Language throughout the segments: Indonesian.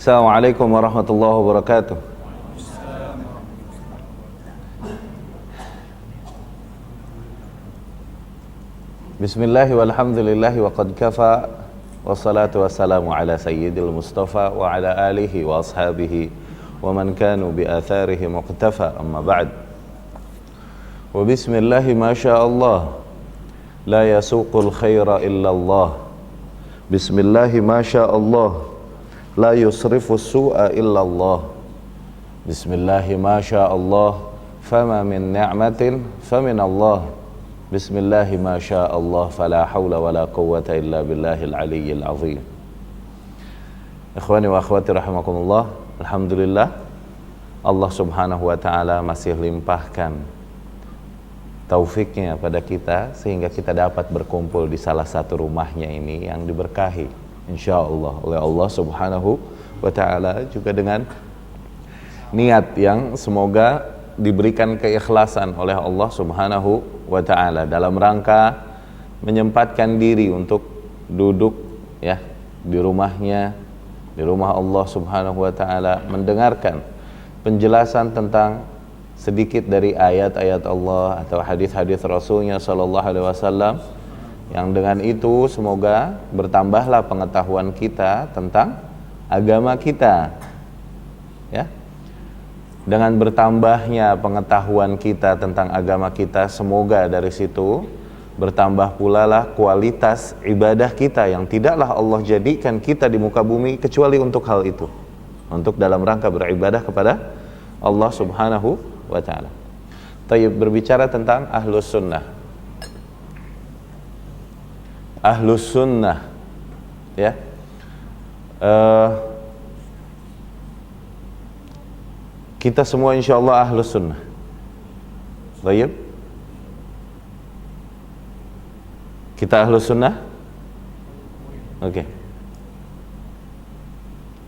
Assalamualaikum warahmatullahi wabarakatuh. Bismillahi walhamdulillahi wa qad kafa, wassalatu wassalamu ala sayyidil mustafa wa ala alihi wa ashabihi wa man kanu bi atharihi muqtafa, amma ba'd. Wa bismillahi ma sya'allah la yasuqul khaira illa Allah. Bismillahi ma sya'allah la yusrifu su'a illa Allah. Bismillahi ma sya'allah fama min ni'matin famin Allah. Bismillahi ma sya'allah fala hawla wa la quwwata illa billahil aliyyil azim. Ikhwani wa akhwati rahimakumullah, alhamdulillah Allah subhanahu wa ta'ala masih limpahkan taufiknya pada kita sehingga kita dapat berkumpul di salah satu rumahnya ini yang diberkahi insyaallah oleh Allah subhanahu wa ta'ala, juga dengan niat yang semoga diberikan keikhlasan oleh Allah subhanahu wa ta'ala dalam rangka menyempatkan diri untuk duduk ya di rumahnya, di rumah Allah subhanahu wa ta'ala, mendengarkan penjelasan tentang sedikit dari ayat-ayat Allah atau hadis-hadis Rasulnya sallallahu alaihi wasallam, yang dengan itu semoga bertambahlah pengetahuan kita tentang agama kita ya. Dengan bertambahnya pengetahuan kita tentang agama kita, semoga dari situ bertambah pula lah kualitas ibadah kita yang tidaklah Allah jadikan kita di muka bumi kecuali untuk hal itu, untuk dalam rangka beribadah kepada Allah subhanahu wa ta'ala. Tayyib, berbicara tentang ahlus sunnah. Ahlus sunnah ya, kita semua insyaallah ahlus sunnah. Baik, kita ahlus sunnah. Oke.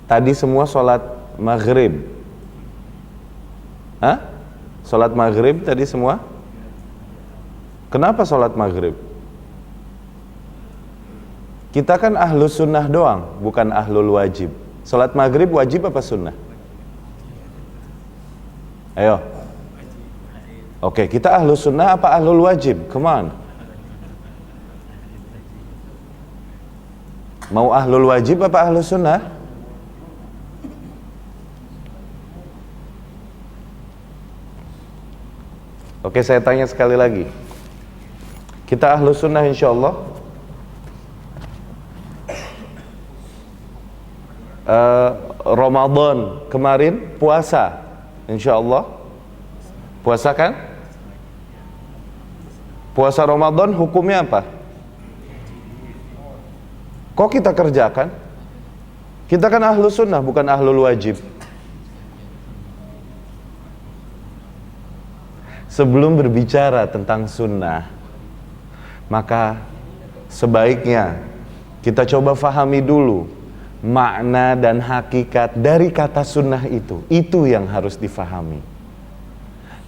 Tadi semua sholat maghrib. Hah? Sholat maghrib tadi semua? Kenapa sholat maghrib? Kita kan ahlus sunnah doang, bukan ahlul wajib. Sholat maghrib wajib apa sunnah? Ayo. Oke, kita ahlus sunnah apa ahlul wajib? Come on. Mau ahlul wajib apa ahlus sunnah? Oke, saya tanya sekali lagi. Kita ahlus sunnah insyaallah. Ramadan kemarin puasa insyaallah. Puasa kan? Puasa Ramadan hukumnya apa? Kok kita kerjakan? Kita kan ahlus sunnah, bukan ahlul wajib. Sebelum berbicara tentang sunnah, maka sebaiknya kita coba fahami dulu makna dan hakikat dari kata sunnah itu. Itu yang harus difahami.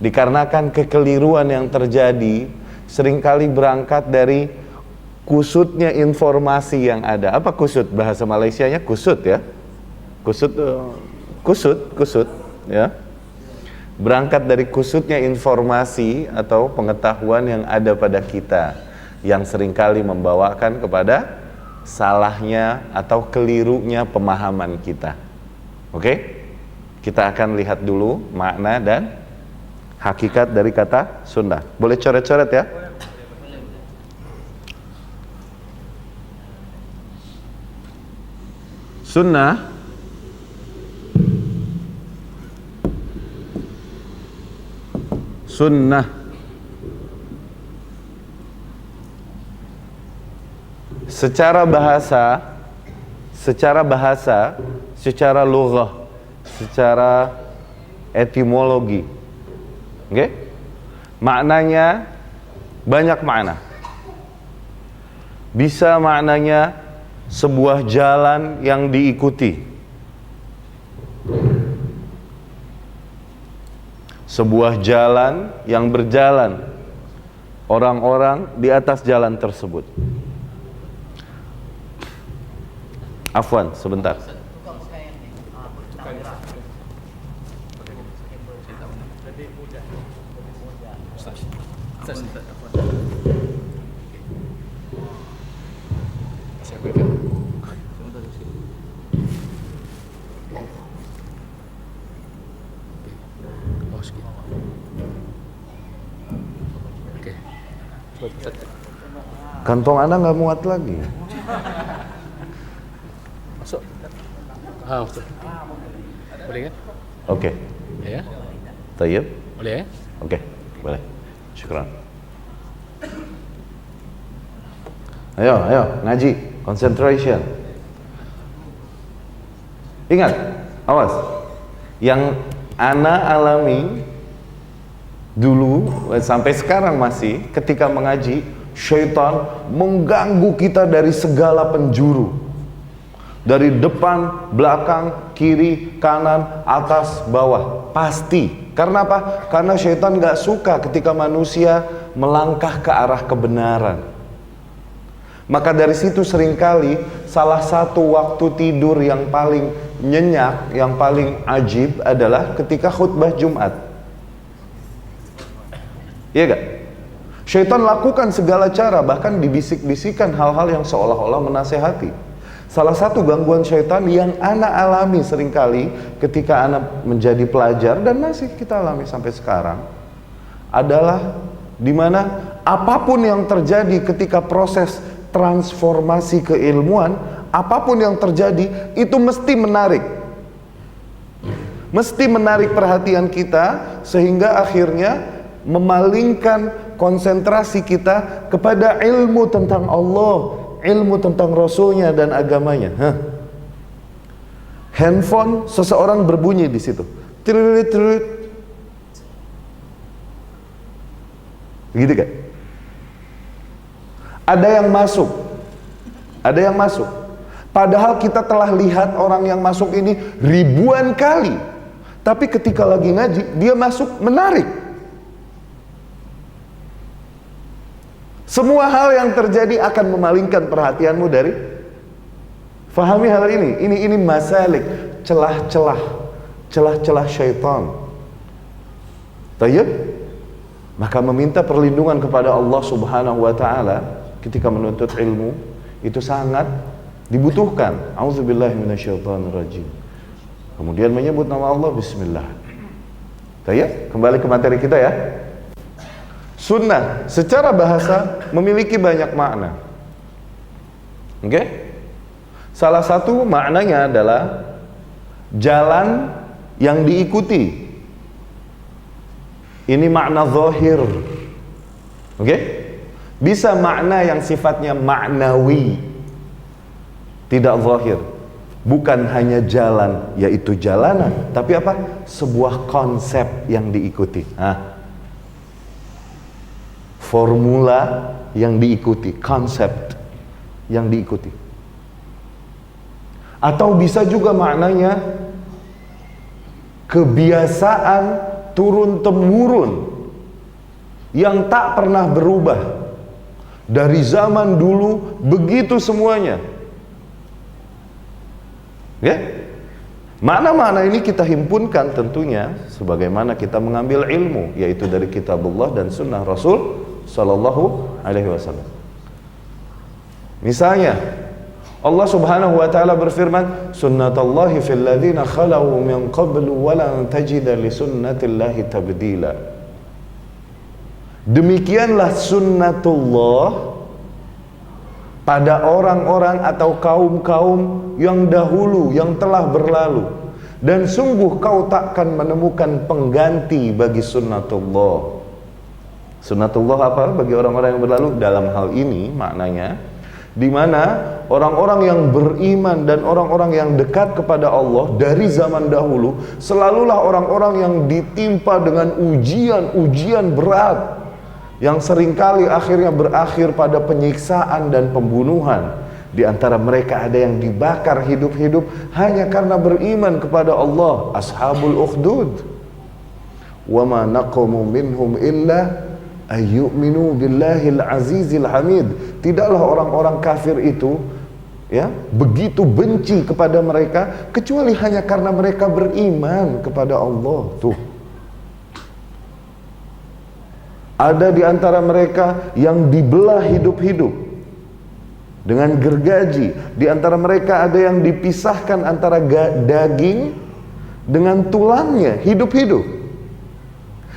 Dikarenakan kekeliruan yang terjadi seringkali berangkat dari kusutnya informasi yang ada. Apa kusut? Bahasa Malaysianya kusut ya. Kusut ya. Berangkat dari kusutnya informasi atau pengetahuan yang ada pada kita, yang seringkali membawakan kepada salahnya atau kelirunya pemahaman kita. Oke? Kita akan lihat dulu makna dan hakikat dari kata sunnah. Boleh coret-coret ya? Sunnah secara bahasa, secara lughah, secara etimologi. Oke? Maknanya banyak makna. Bisa maknanya sebuah jalan yang diikuti. Sebuah jalan yang berjalan orang-orang di atas jalan tersebut. Afwan, sebentar. Saya berikan. Oh, segitu. Oke. Kantong Anda nggak muat lagi. Masuk. Masuk. Boleh kan? Oke. Ya. Tayyib. Boleh ya? Oke, boleh. Syukran. Ayo, ngaji, concentration. Ingat, awas. Yang ana alami dulu sampai sekarang masih ketika mengaji, syaitan mengganggu kita dari segala penjuru. Dari depan, belakang, kiri, kanan, atas, bawah. Pasti. Karena apa? Karena syaitan gak suka ketika manusia melangkah ke arah kebenaran. Maka dari situ seringkali salah satu waktu tidur yang paling nyenyak, yang paling ajib adalah ketika khutbah Jumat. Iya gak? Syaitan lakukan segala cara, bahkan dibisik-bisikan hal-hal yang seolah-olah menasehati. Salah satu gangguan syaitan yang anak alami seringkali ketika anak menjadi pelajar dan masih kita alami sampai sekarang adalah dimana apapun yang terjadi ketika proses transformasi keilmuan, apapun yang terjadi itu mesti menarik perhatian kita sehingga akhirnya memalingkan konsentrasi kita kepada ilmu tentang Allah, ilmu tentang Rasulnya dan agamanya. Handphone seseorang berbunyi di situ. Tririt. Gitu kan? Ada yang masuk. Padahal kita telah lihat orang yang masuk ini ribuan kali. Tapi ketika lagi ngaji, dia masuk menarik. Semua hal yang terjadi akan memalingkan perhatianmu dari. Fahami hal ini. Ini masalik, celah-celah syaitan. Tayyib. Maka meminta perlindungan kepada Allah Subhanahu wa taala ketika menuntut ilmu itu sangat dibutuhkan. Auzubillahi minasyaitonirrajim. Kemudian menyebut nama Allah, bismillah. Tayyib, kembali ke materi kita ya. Sunnah secara bahasa memiliki banyak makna. Oke? Salah satu maknanya adalah jalan yang diikuti. Ini makna zahir. Oke? Bisa makna yang sifatnya maknawi, tidak zahir. Bukan hanya jalan, yaitu jalanan, tapi apa? Sebuah konsep yang diikuti. Formula yang diikuti, konsep yang diikuti. Atau bisa juga maknanya kebiasaan turun-temurun yang tak pernah berubah. Dari zaman dulu begitu semuanya. Ya? Makna-makna ini kita himpunkan tentunya sebagaimana kita mengambil ilmu, yaitu dari kitabullah dan sunnah Rasul Sallallahu Alaihi Wasallam. Misalnya Allah Subhanahu wa taala berfirman, "Sunnatullahi fil ladzina khalau min qablu wa lan tajida li sunnatillahi tabdila." Demikianlah sunnatullah pada orang-orang atau kaum-kaum yang dahulu, yang telah berlalu, dan sungguh kau takkan menemukan pengganti bagi sunnatullah. Sunnatullah apa bagi orang-orang yang berlalu? Dalam hal ini maknanya di mana orang-orang yang beriman dan orang-orang yang dekat kepada Allah dari zaman dahulu selalulah orang-orang yang ditimpa dengan ujian-ujian berat yang seringkali akhirnya berakhir pada penyiksaan dan pembunuhan. Di antara mereka ada yang dibakar hidup-hidup hanya karena beriman kepada Allah. Ashabul ukhdud. Wa ma naqamu minhum illa ayyuminu billahil azizil hamid. Tidaklah orang-orang kafir itu ya begitu benci kepada mereka kecuali hanya karena mereka beriman kepada Allah. Tuh, Ada di antara mereka yang dibelah hidup-hidup dengan gergaji. Di antara mereka ada yang dipisahkan antara daging dengan tulangnya, hidup-hidup.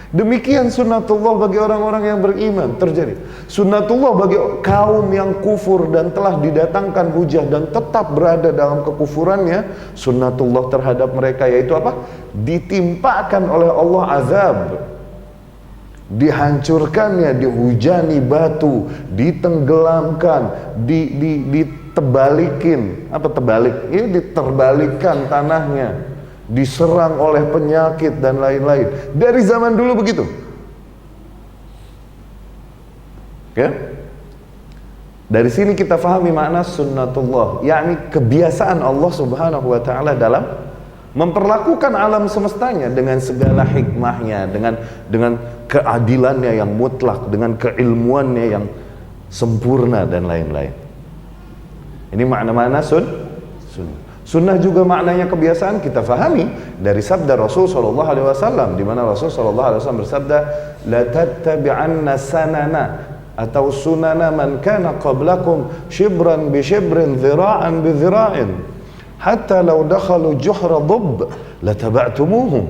Demikian sunnatullah bagi orang-orang yang beriman terjadi. Sunnatullah bagi kaum yang kufur dan telah didatangkan hujah dan tetap berada dalam kekufurannya, sunnatullah terhadap mereka yaitu apa? Ditimpakan oleh Allah azab, dihancurkannya, dihujani batu, ditenggelamkan, ditebalikin, apa tebalik? Ini diterbalikkan tanahnya, diserang oleh penyakit dan lain-lain. Dari zaman dulu begitu. Ya? Dari sini kita fahami makna sunnatullah, yakni kebiasaan Allah Subhanahu wa taala dalam memperlakukan alam semestanya dengan segala hikmahnya, dengan keadilannya yang mutlak, dengan keilmuannya yang sempurna dan lain-lain. Ini makna-makna sunnah. Sunnah juga maknanya kebiasaan kita fahami dari sabda Rasul sallallahu alaihi wasallam, di mana Rasul sallallahu alaihi wasallam bersabda, la tattabi'anna sanana atau sunana man kana qablakum shibran bi shibrin, dhira'an bi dhira'in, hatta law dakhalu juhra dhubb lataba'tumuhum.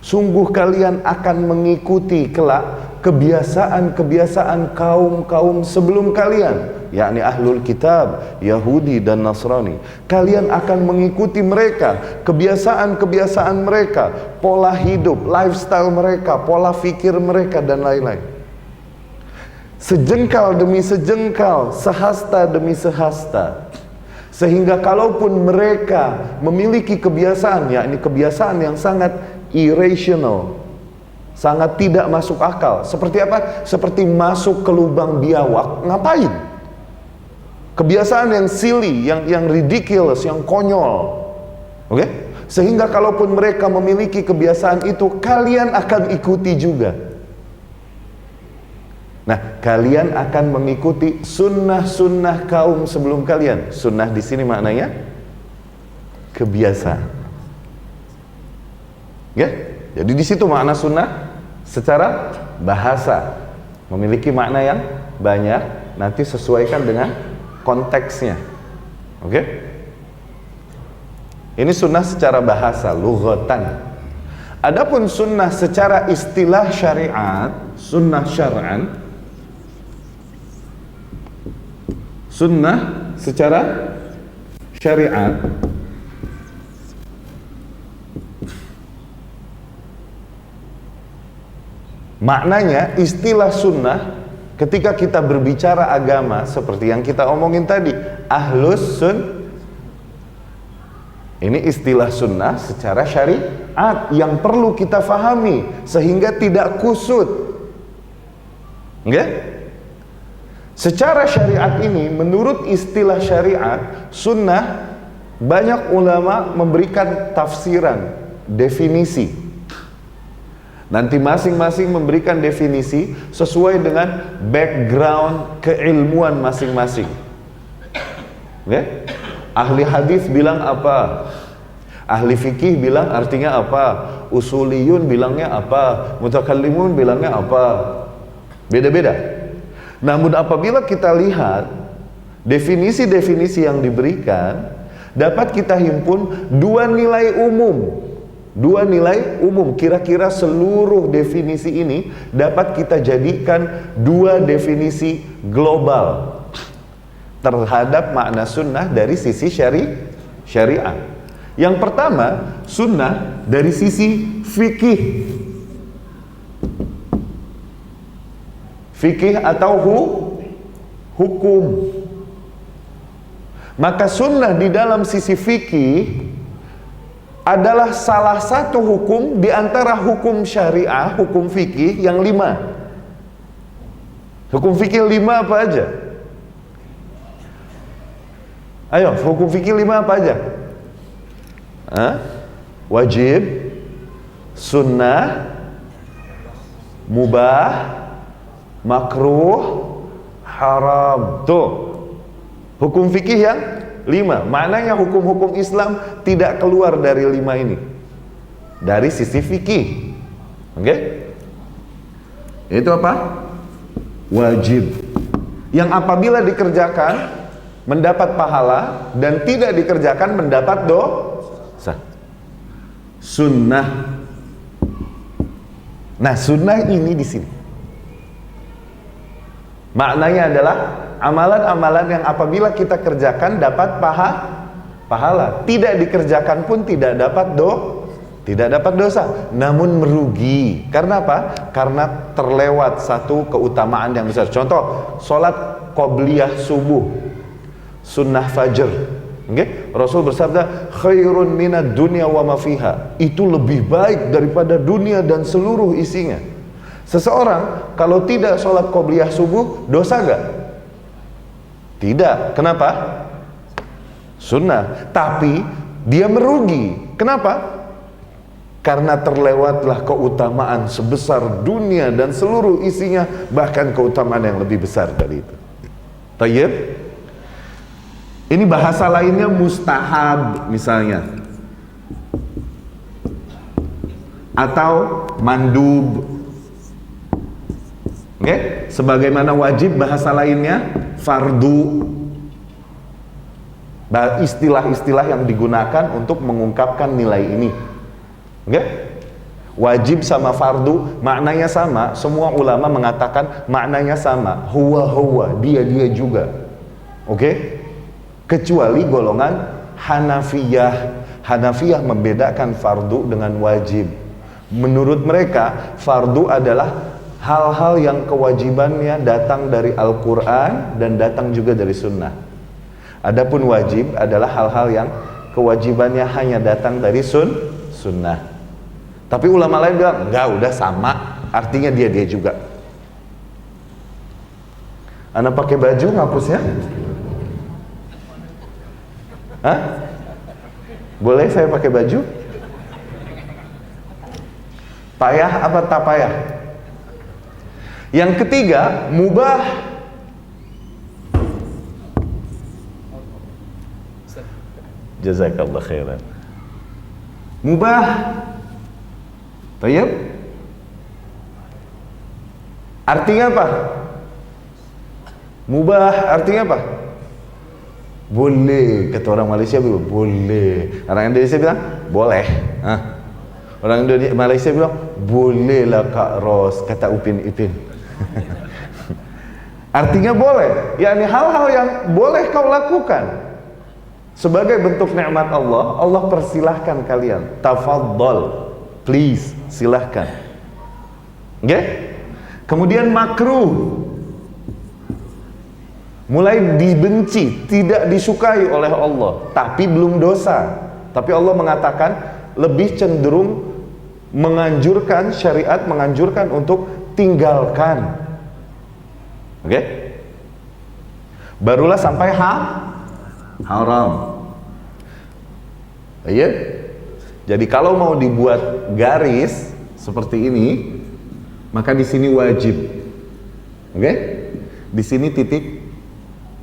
Sungguh kalian akan mengikuti kelak kebiasaan-kebiasaan kaum-kaum sebelum kalian, yakni ahlul kitab, Yahudi dan Nasrani. Kalian akan mengikuti mereka, kebiasaan-kebiasaan mereka, pola hidup, lifestyle mereka, pola fikir mereka dan lain-lain. Sejengkal demi sejengkal, sehasta demi sehasta. Sehingga kalaupun mereka memiliki kebiasaan, yakni kebiasaan yang sangat irrational, sangat tidak masuk akal. Seperti apa? Seperti masuk ke lubang biawak. Ngapain? Kebiasaan yang silly, yang ridiculous, yang konyol. Oke? Sehingga kalaupun mereka memiliki kebiasaan itu, kalian akan ikuti juga. Nah, kalian akan mengikuti sunnah-sunnah kaum sebelum kalian. Sunnah di sini maknanya kebiasaan. Ya? Jadi di situ makna sunnah secara bahasa memiliki makna yang banyak. Nanti sesuaikan dengan konteksnya. Oke? Ini sunnah secara bahasa, lughatan. Adapun sunnah secara istilah syariat, sunnah syar'an, sunnah secara syariat maknanya istilah sunnah ketika kita berbicara agama seperti yang kita omongin tadi, ahlus ini istilah sunnah secara syariat yang perlu kita fahami sehingga tidak kusut. Okay? Secara syariat ini, menurut istilah syariat, sunnah, banyak ulama memberikan tafsiran, definisi. Nanti masing-masing memberikan definisi sesuai dengan background keilmuan masing-masing. Okay? Ahli hadis bilang apa? Ahli fikih bilang artinya apa? Usuliyun bilangnya apa? Mutakallimun bilangnya apa? Beda-beda. Namun apabila kita lihat definisi-definisi yang diberikan, dapat kita himpun dua nilai umum. Dua nilai umum, kira-kira seluruh definisi ini dapat kita jadikan dua definisi global terhadap makna sunnah dari sisi syariat. Yang pertama, sunnah dari sisi fikih. Fikih atau hukum. Maka sunnah di dalam sisi fikih adalah salah satu hukum di antara hukum syariah, hukum fikih yang 5. Hukum fikih 5 apa aja? Ayo, hukum fikih 5 apa aja? Wajib, sunnah, mubah, makruh, haram. Tuh, hukum fikih yang 5. Maknanya hukum-hukum Islam tidak keluar dari 5 ini dari sisi fikih. Oke? Itu apa? Wajib. Yang apabila dikerjakan mendapat pahala dan tidak dikerjakan mendapat dosa. Sunnah. Nah, sunnah ini di sini maknanya adalah amalan-amalan yang apabila kita kerjakan dapat pahala, tidak dikerjakan pun tidak dapat dosa, namun merugi. Karena apa? Karena terlewat satu keutamaan yang besar. Contoh, sholat qobliyah subuh, sunnah fajr. Okay? Rasul bersabda, khairun minad dunya wa ma fiha. Itu lebih baik daripada dunia dan seluruh isinya. Seseorang kalau tidak sholat qobliyah subuh, dosa gak? Tidak. Kenapa? Sunnah. Tapi dia merugi. Kenapa? Karena terlewatlah keutamaan sebesar dunia dan seluruh isinya, bahkan keutamaan yang lebih besar dari itu. Tayyib. Ini bahasa lainnya mustahab misalnya, atau mandub. Oke, sebagaimana wajib bahasa lainnya fardu. Istilah-istilah yang digunakan untuk mengungkapkan nilai ini. Oke? Wajib sama fardu maknanya sama. Semua ulama mengatakan maknanya sama. Huwa, dia juga. Oke? Kecuali golongan Hanafiyah. Hanafiyah membedakan fardu dengan wajib. Menurut mereka, fardu adalah hal-hal yang kewajibannya datang dari Al-Quran dan datang juga dari sunnah. Adapun wajib adalah hal-hal yang kewajibannya hanya datang dari sunnah. Tapi ulama lain bilang, enggak, udah sama, artinya dia juga. Anda pakai baju ngapusnya? Hah? Boleh saya pakai baju? Payah apa tak payah? Yang ketiga, mubah. Jazakallah khairan. Mubah. Tayyib. Artinya apa? Mubah artinya apa? Boleh. Kata orang Malaysia bilang boleh. Orang Indonesia bilang boleh. Orang Malaysia bilang bolehlah Kak Ros. Kata Upin Ipin. Artinya boleh. yakni hal-hal yang boleh kau lakukan sebagai bentuk nikmat Allah. Allah persilahkan kalian. Tafadhol, please, silahkan. Okay? Kemudian makruh, mulai dibenci, tidak disukai oleh Allah, tapi belum dosa. Tapi Allah mengatakan lebih cenderung menganjurkan, syariat menganjurkan untuk tinggalkan. Oke? Barulah sampai haram. Iya. Jadi kalau mau dibuat garis seperti ini, maka di sini wajib. Oke? Di sini titik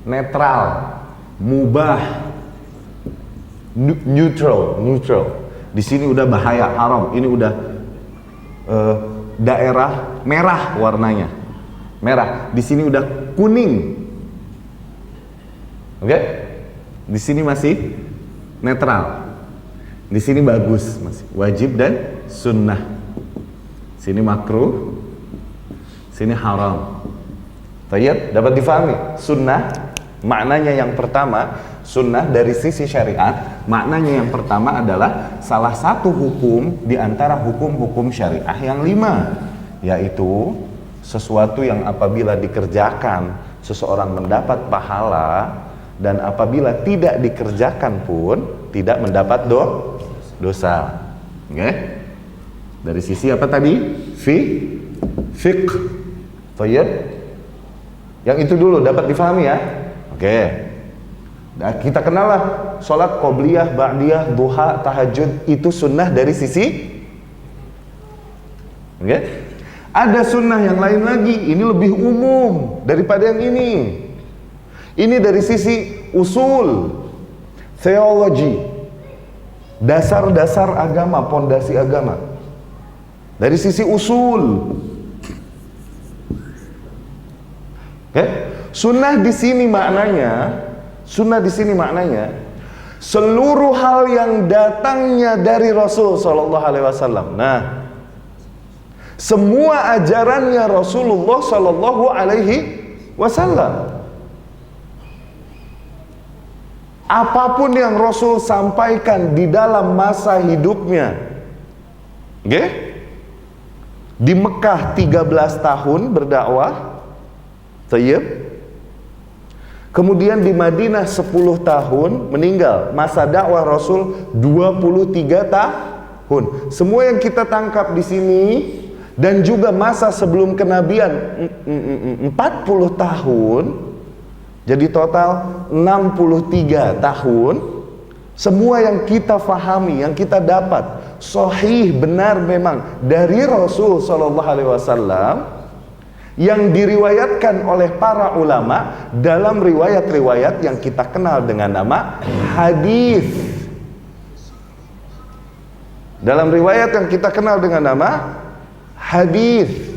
netral, mubah, neutral. Di sini udah bahaya, haram. Ini udah daerah merah warnanya. Merah. Di sini udah kuning. Oke? Di sini masih netral. Di sini bagus, masih wajib dan sunnah. Sini makruh, sini haram. Tayyib, dapat difahami? Sunnah maknanya yang pertama, sunnah dari sisi syariat, maknanya yang pertama adalah salah satu hukum di antara hukum-hukum syariah yang 5, yaitu sesuatu yang apabila dikerjakan seseorang mendapat pahala, dan apabila tidak dikerjakan pun tidak mendapat dosa. Oke? Dari sisi apa tadi? Fiqh. Tayyib. Yang itu dulu dapat difahami ya. Oke. Nah, kita kenal lah sholat qobliyah, ba'diyah, duha, tahajud, itu sunnah dari sisi. Oke? Ada sunnah yang lain lagi, ini lebih umum daripada yang ini. Ini dari sisi usul, theology, dasar-dasar agama, pondasi agama. Dari sisi usul, Sunnah di sini maknanya, seluruh hal yang datangnya dari Rasul Sallallahu Alaihi Wasallam. Nah, semua ajarannya Rasulullah Sallallahu Alaihi Wasallam. Apapun yang Rasul sampaikan di dalam masa hidupnya, di Mekah 13 tahun berdakwah, kemudian di Madinah 10 tahun meninggal, masa dakwah Rasul 23 tahun. Semua yang kita tangkap di sini dan juga masa sebelum kenabian 40 tahun, jadi total 63 tahun. Semua yang kita fahami, yang kita dapat sahih, benar memang dari Rasul Sallallahu Alaihi Wasallam, yang diriwayatkan oleh para ulama dalam riwayat-riwayat yang kita kenal dengan nama hadis. Dalam riwayat yang kita kenal dengan nama hadis.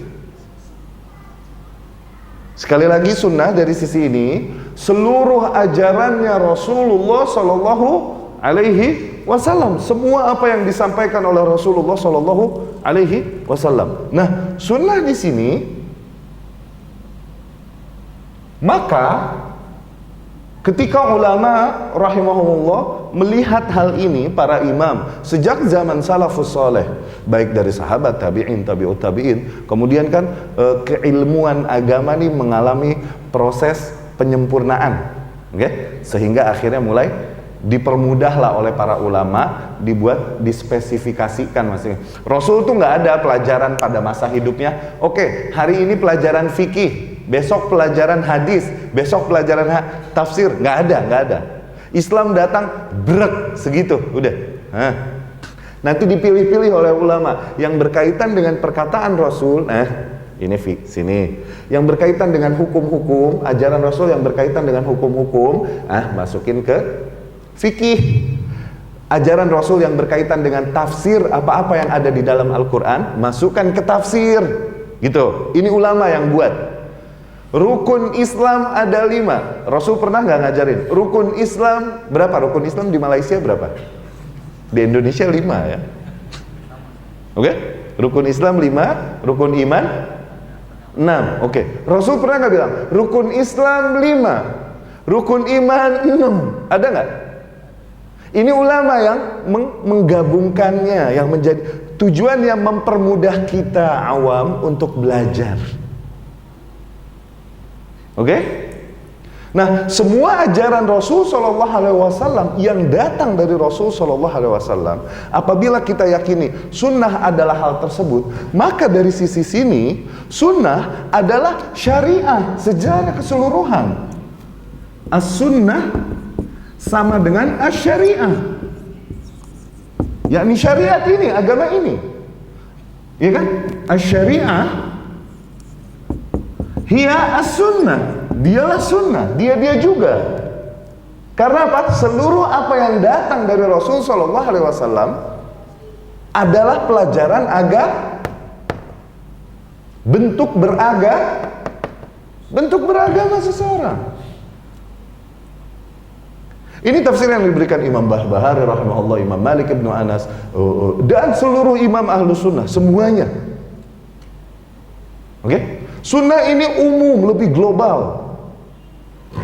Sekali lagi, sunnah dari sisi ini, seluruh ajarannya Rasulullah Sallallahu Alaihi Wasallam, semua apa yang disampaikan oleh Rasulullah Sallallahu Alaihi Wasallam. Nah, sunnah di sini, maka ketika ulama rahimahumullah melihat hal ini, para imam sejak zaman salafus saleh, baik dari sahabat, tabi'in, tabi'ut tabi'in, kemudian kan keilmuan agama ini mengalami proses penyempurnaan, sehingga akhirnya mulai dipermudahlah oleh para ulama, dibuat, dispesifikasikan maksudnya. Rasul tuh nggak ada pelajaran pada masa hidupnya. Oke, hari ini pelajaran fikih, besok pelajaran hadis, besok pelajaran tafsir. Nggak ada. Islam datang brek segitu, udah. Nanti dipilih-pilih oleh ulama yang berkaitan dengan perkataan Rasul. Ini sini. Yang berkaitan dengan hukum-hukum, ajaran Rasul yang berkaitan dengan hukum-hukum, masukin ke fikih. Ajaran Rasul yang berkaitan dengan tafsir, apa-apa yang ada di dalam Al-Quran, masukkan ke tafsir, gitu. Ini ulama yang buat. Rukun Islam ada 5. Rasul pernah nggak ngajarin? Rukun Islam berapa? Rukun Islam di Malaysia berapa? Di Indonesia 5 ya. Oke? Rukun Islam 5, rukun iman 6. Oke. Rasul pernah nggak bilang rukun Islam 5, rukun iman 6? Ada nggak? Ini ulama yang menggabungkannya, yang menjadi tujuannya mempermudah kita awam untuk belajar. Oke? Nah, semua ajaran Rasul Sallallahu Alaihi Wasallam yang datang dari Rasul Sallallahu Alaihi Wasallam, apabila kita yakini sunnah adalah hal tersebut, maka dari sisi sini sunnah adalah syariah secara keseluruhan. As-sunnah sama dengan as-syariah, yakni syariat ini, agama ini, ya kan? As-syariah hiya as-sunnah, dialah sunnah, dia juga. Karena apa? Seluruh apa yang datang dari Rasul Sallallahu Alaihi Wasallam adalah pelajaran bentuk beragama seseorang. Ini tafsir yang diberikan Imam Barbahari rahimahullah, Imam Malik ibnu Anas, dan seluruh imam ahlu sunnah, semuanya. Oke? Sunnah ini umum, lebih global.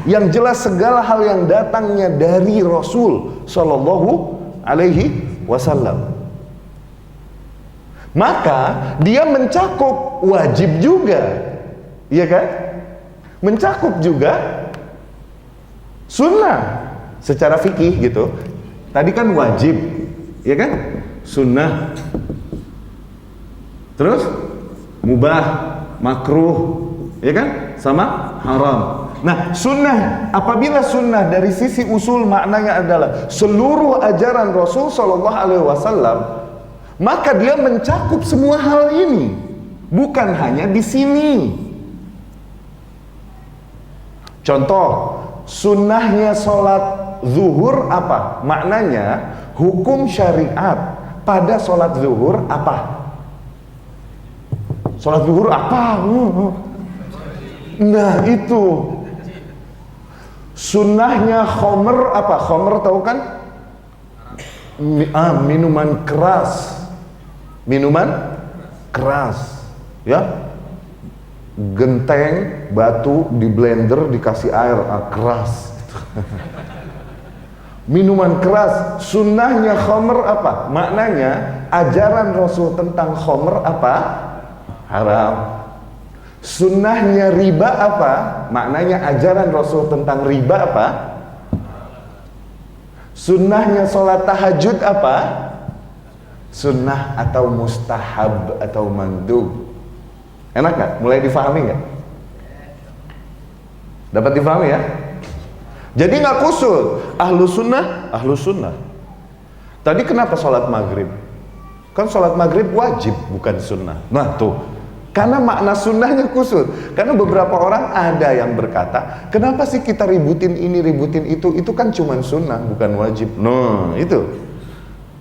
Yang jelas segala hal yang datangnya dari Rasul Sallallahu Alaihi Wasallam, maka dia mencakup wajib juga, iya kan? Mencakup juga sunnah secara fikih gitu. Tadi kan wajib, ya kan? Sunnah. Terus mubah, makruh, ya kan? Sama haram. Nah, sunnah, apabila sunnah dari sisi usul maknanya adalah seluruh ajaran Rasul Sallallahu Alaihi Wasallam, maka dia mencakup semua hal ini, bukan hanya di sini. Contoh, sunnahnya sholat zuhur apa? Maknanya hukum syariat pada sholat zuhur apa? Sholat zuhur apa? Nah itu Sunnahnya khomer apa? Khomer tahu kan? Minuman keras. Minuman keras, ya. Genteng batu di blender dikasih air, keras. Minuman keras. Sunnahnya khomer apa? Maknanya ajaran Rasul tentang khomer apa? Haram. Sunnahnya riba apa? Maknanya ajaran Rasul tentang riba apa? Sunnahnya sholat tahajud apa? Sunnah atau mustahab atau mandub. Enak gak? Mulai difahami gak? Dapat difahami ya? Jadi gak kusut. Ahlu sunnah. Tadi kenapa sholat maghrib? Kan sholat maghrib wajib, bukan sunnah. Nah tuh, karena makna sunnahnya kusut. Karena beberapa orang ada yang berkata, kenapa sih kita ributin ini, ributin itu kan cuma sunnah, bukan wajib. Nah itu.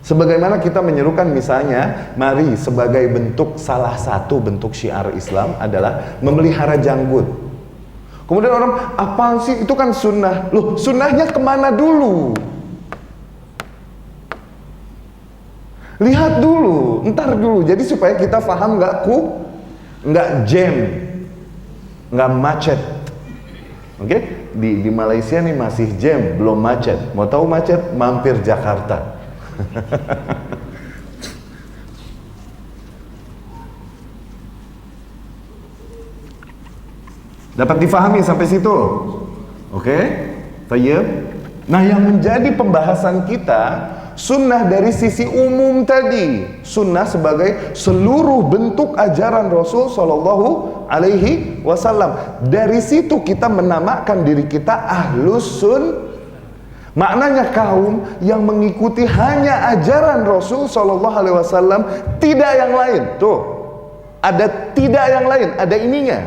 Sebagaimana kita menyerukan misalnya, mari sebagai bentuk, salah satu bentuk syiar Islam adalah memelihara janggut. Kemudian orang, apaan sih, itu kan sunnah. Loh, sunnahnya kemana dulu? Lihat dulu, ntar dulu. Jadi supaya kita paham nggak jam, nggak macet. Oke? Di Malaysia nih masih jam, belum macet. Mau tahu macet? Mampir Jakarta. Dapat difahami sampai situ? Oke? Tayyib. Nah, yang menjadi pembahasan kita sunnah dari sisi umum tadi, sunnah sebagai seluruh bentuk ajaran Rasul Shallallahu Alaihi Wasallam. Dari situ kita menamakan diri kita ahlus sunnah. Maknanya kaum yang mengikuti hanya ajaran Rasul Shallallahu Alaihi Wasallam, tidak yang lain. Tuh, ada tidak yang lain, ada ininya.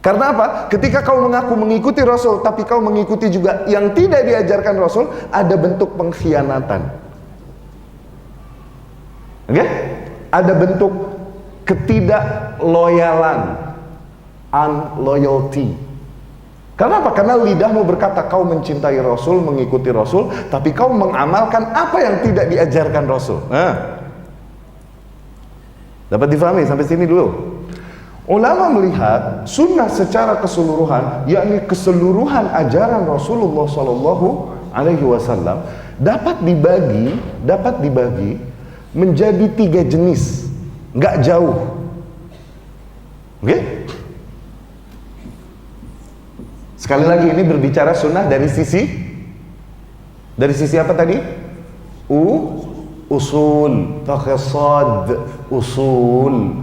Karena apa? Ketika kau mengaku mengikuti Rasul, tapi kau mengikuti juga yang tidak diajarkan Rasul, ada bentuk pengkhianatan. Oke? Ada bentuk ketidakloyalan, unloyalty. Karena apa? Karena lidahmu berkata kau mencintai Rasul, mengikuti Rasul, tapi kau mengamalkan apa yang tidak diajarkan Rasul. Nah, dapat difahami sampai sini dulu. Ulama melihat sunnah secara keseluruhan, yakni keseluruhan ajaran Rasulullah Sallallahu Alaihi Wasallam dapat dibagi menjadi 3 jenis, nggak jauh. Oke? Sekali lagi ini berbicara sunnah dari sisi apa tadi? Usul, takhasad, usul.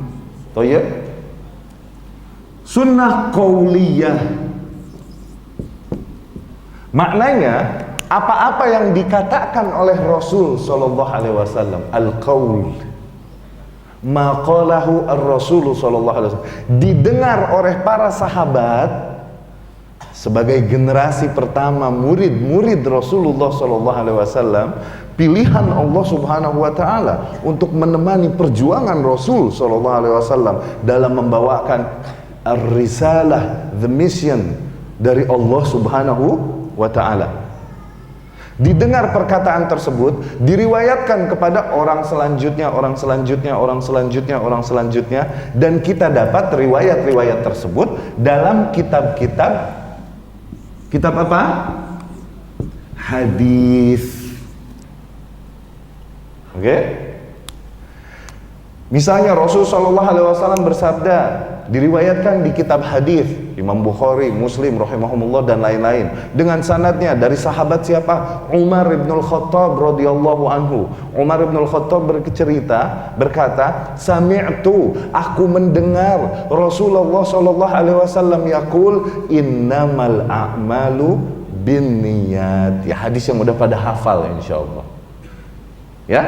Thayyib. Sunnah qauliyah. Maknanya apa-apa yang dikatakan oleh Rasul sallallahu alaihi wasallam, al-qaul. Ma qalahu ar-Rasul sallallahu alaihi wasallam, didengar oleh para sahabat sebagai generasi pertama murid-murid Rasulullah Sallallahu Alaihi Wasallam, pilihan Allah Subhanahu Wa Taala untuk menemani perjuangan Rasul Sallallahu Alaihi Wasallam dalam membawakan ar-risalah, the mission dari Allah Subhanahu Wa Taala. Didengar perkataan tersebut, diriwayatkan kepada orang selanjutnya, dan kita dapat riwayat-riwayat tersebut dalam kitab-kitab apa? Hadis. Oke? Misalnya Rasul Shallallahu Alaihi Wasallam bersabda, diriwayatkan di kitab hadis Imam Bukhari, Muslim, rahimahumullah dan lain-lain, dengan sanadnya dari sahabat siapa? Umar ibn al-Khattab radhiyallahu anhu. Umar ibn al-Khattab berkata, sami'tu, aku mendengar Rasulullah Shallallahu Alaihi Wasallam yaqul, innamal a'malu binniyat. Ya, hadis yang udah pada hafal insyaallah. Ya,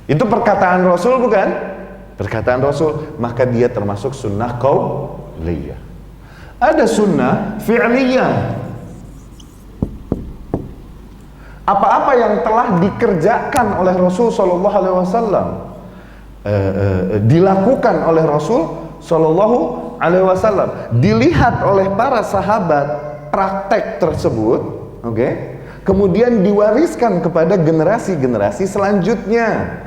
itu perkataan Rasul bukan? Perkataan Rasul, maka dia termasuk sunnah qauliyah. Ada sunnah fi'liyah. Apa-apa yang telah dikerjakan oleh Rasul Sallallahu Alaihi Wasallam, dilakukan oleh Rasul Sallallahu Alaihi Wasallam, dilihat oleh para sahabat, praktek tersebut, oke, kemudian diwariskan kepada generasi-generasi selanjutnya.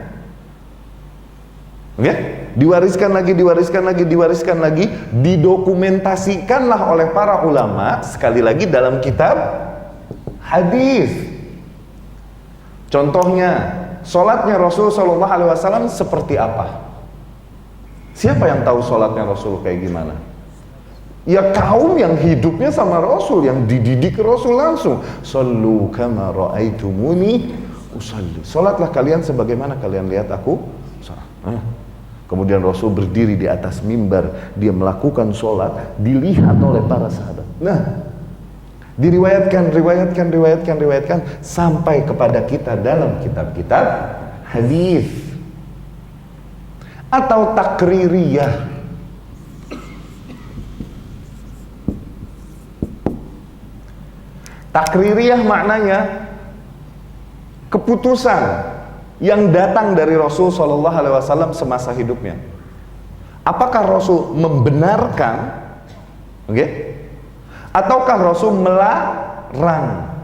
Oke? Diwariskan lagi, didokumentasikanlah oleh para ulama, sekali lagi dalam kitab hadis. Contohnya, sholatnya Rasul Shallallahu Alaihi Wasallam seperti apa? Siapa yang tahu sholatnya Rasul kayak gimana? Ya kaum yang hidupnya sama Rasul, yang dididik Rasul langsung. Sallu kama ra'aitumuni usalli. Sholatlah kalian sebagaimana kalian lihat aku sholat. Kemudian Rasul berdiri di atas mimbar, dia melakukan sholat, dilihat oleh para sahabat. Nah, diriwayatkan sampai kepada kita dalam kitab-kitab hadis atau takririyah. Takririyah maknanya keputusan yang datang dari Rasul Shallallahu Alaihi Wasallam semasa hidupnya. Apakah Rasul membenarkan, ataukah Rasul melarang?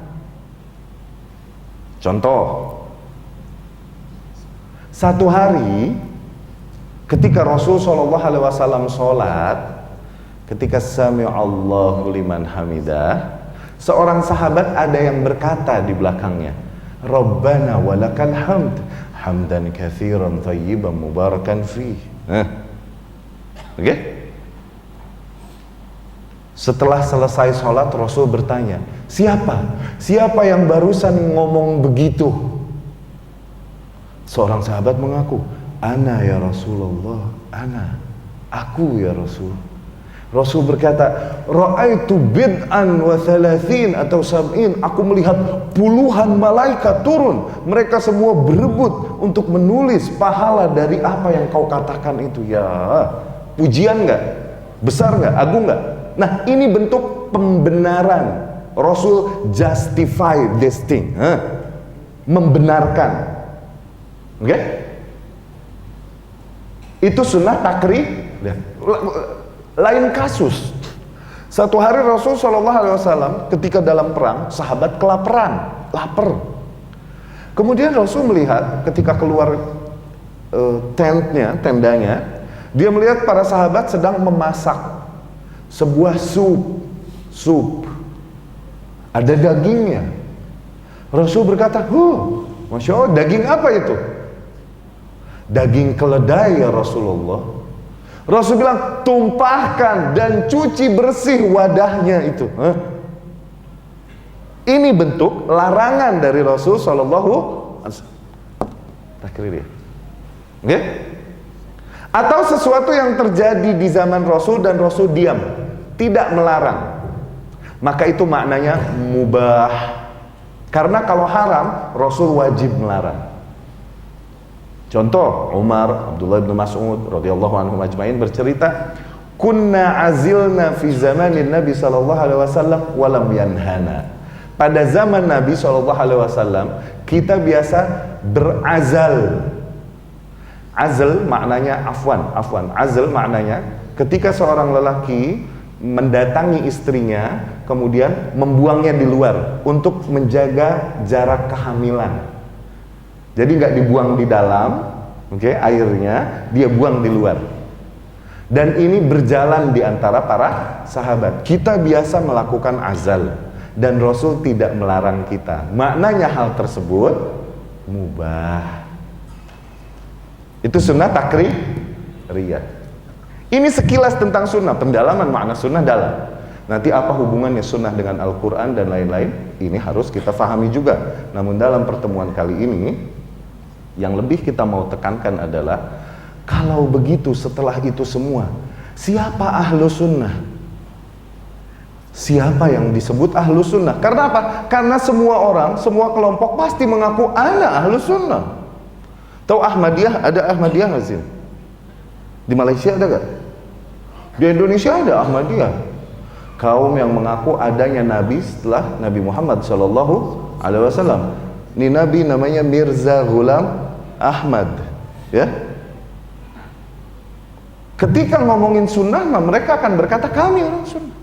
Contoh, satu hari ketika Rasul Shallallahu Alaihi Wasallam sholat, ketika sami'allahu liman hamidah, seorang sahabat ada yang berkata di belakangnya, Rabbana walakal hamd hamdan katsiran thayyiban mubarakan fih. Setelah selesai sholat, Rasul bertanya, siapa yang barusan ngomong begitu? Seorang sahabat mengaku, ana ya Rasulullah, aku ya Rasul. Rasul berkata, ra'aitu bid'an wa thalathin atau sab'in, aku melihat puluhan malaikat turun, mereka semua berebut untuk menulis pahala dari apa yang kau katakan itu. Ya, pujian nggak? Besar nggak? Agung nggak? Nah, ini bentuk pembenaran. Rasul justify this thing, membenarkan. Itu sunnah takrir. Lain kasus, satu hari Rasul Shallallahu Alaihi Wasallam ketika dalam perang, sahabat kelaparan, lapar. Kemudian Rasul melihat ketika keluar tendanya, dia melihat para sahabat sedang memasak sebuah sup, ada dagingnya. Rasul berkata, Masya Allah, daging apa itu? Daging keledai ya Rasulullah. Rasul bilang, tumpahkan dan cuci bersih wadahnya itu. Ini bentuk larangan dari Rasul Sallallahu Alaihi Wasallam. Takrir ya. Atau sesuatu yang terjadi di zaman Rasul dan Rasul diam, tidak melarang, maka itu maknanya mubah. Karena kalau haram, Rasul wajib melarang. Contoh, Umar, Abdullah bin Mas'ud radhiyallahu anhum ajmain bercerita, kunna azilna fi zamanin Nabi sallallahu alaihi wasallam wa lam yanhana. Pada zaman Nabi sallallahu alaihi wasallam, kita biasa berazal. Azal maknanya afwan. Azal maknanya ketika seorang lelaki mendatangi istrinya, kemudian membuangnya di luar untuk menjaga jarak kehamilan. Jadi nggak dibuang di dalam, airnya dia buang di luar. Dan ini berjalan di antara para sahabat. Kita biasa melakukan azal dan Rasul tidak melarang kita. Maknanya hal tersebut mubah. Itu sunnah takriyah. Ini sekilas tentang sunnah, pendalaman makna sunnah dalam. Nanti apa hubungannya sunnah dengan Al-Quran dan lain-lain, ini harus kita fahami juga. Namun dalam pertemuan kali ini, yang lebih kita mau tekankan adalah, kalau begitu setelah itu semua, siapa ahlu sunnah? Siapa yang disebut ahlu sunnah? Karena apa? Karena semua orang, semua kelompok pasti mengaku ana ahlu sunnah. Tahu Ahmadiyah? Ada Ahmadiyah nggak sih? Di Malaysia ada gak? Di Indonesia ada Ahmadiyah. Kaum yang mengaku adanya Nabi setelah Nabi Muhammad SAW. Ini Nabi namanya Mirza Ghulam Ahmad, ya. Ketika ngomongin sunnah, mereka akan berkata kami orang sunnah.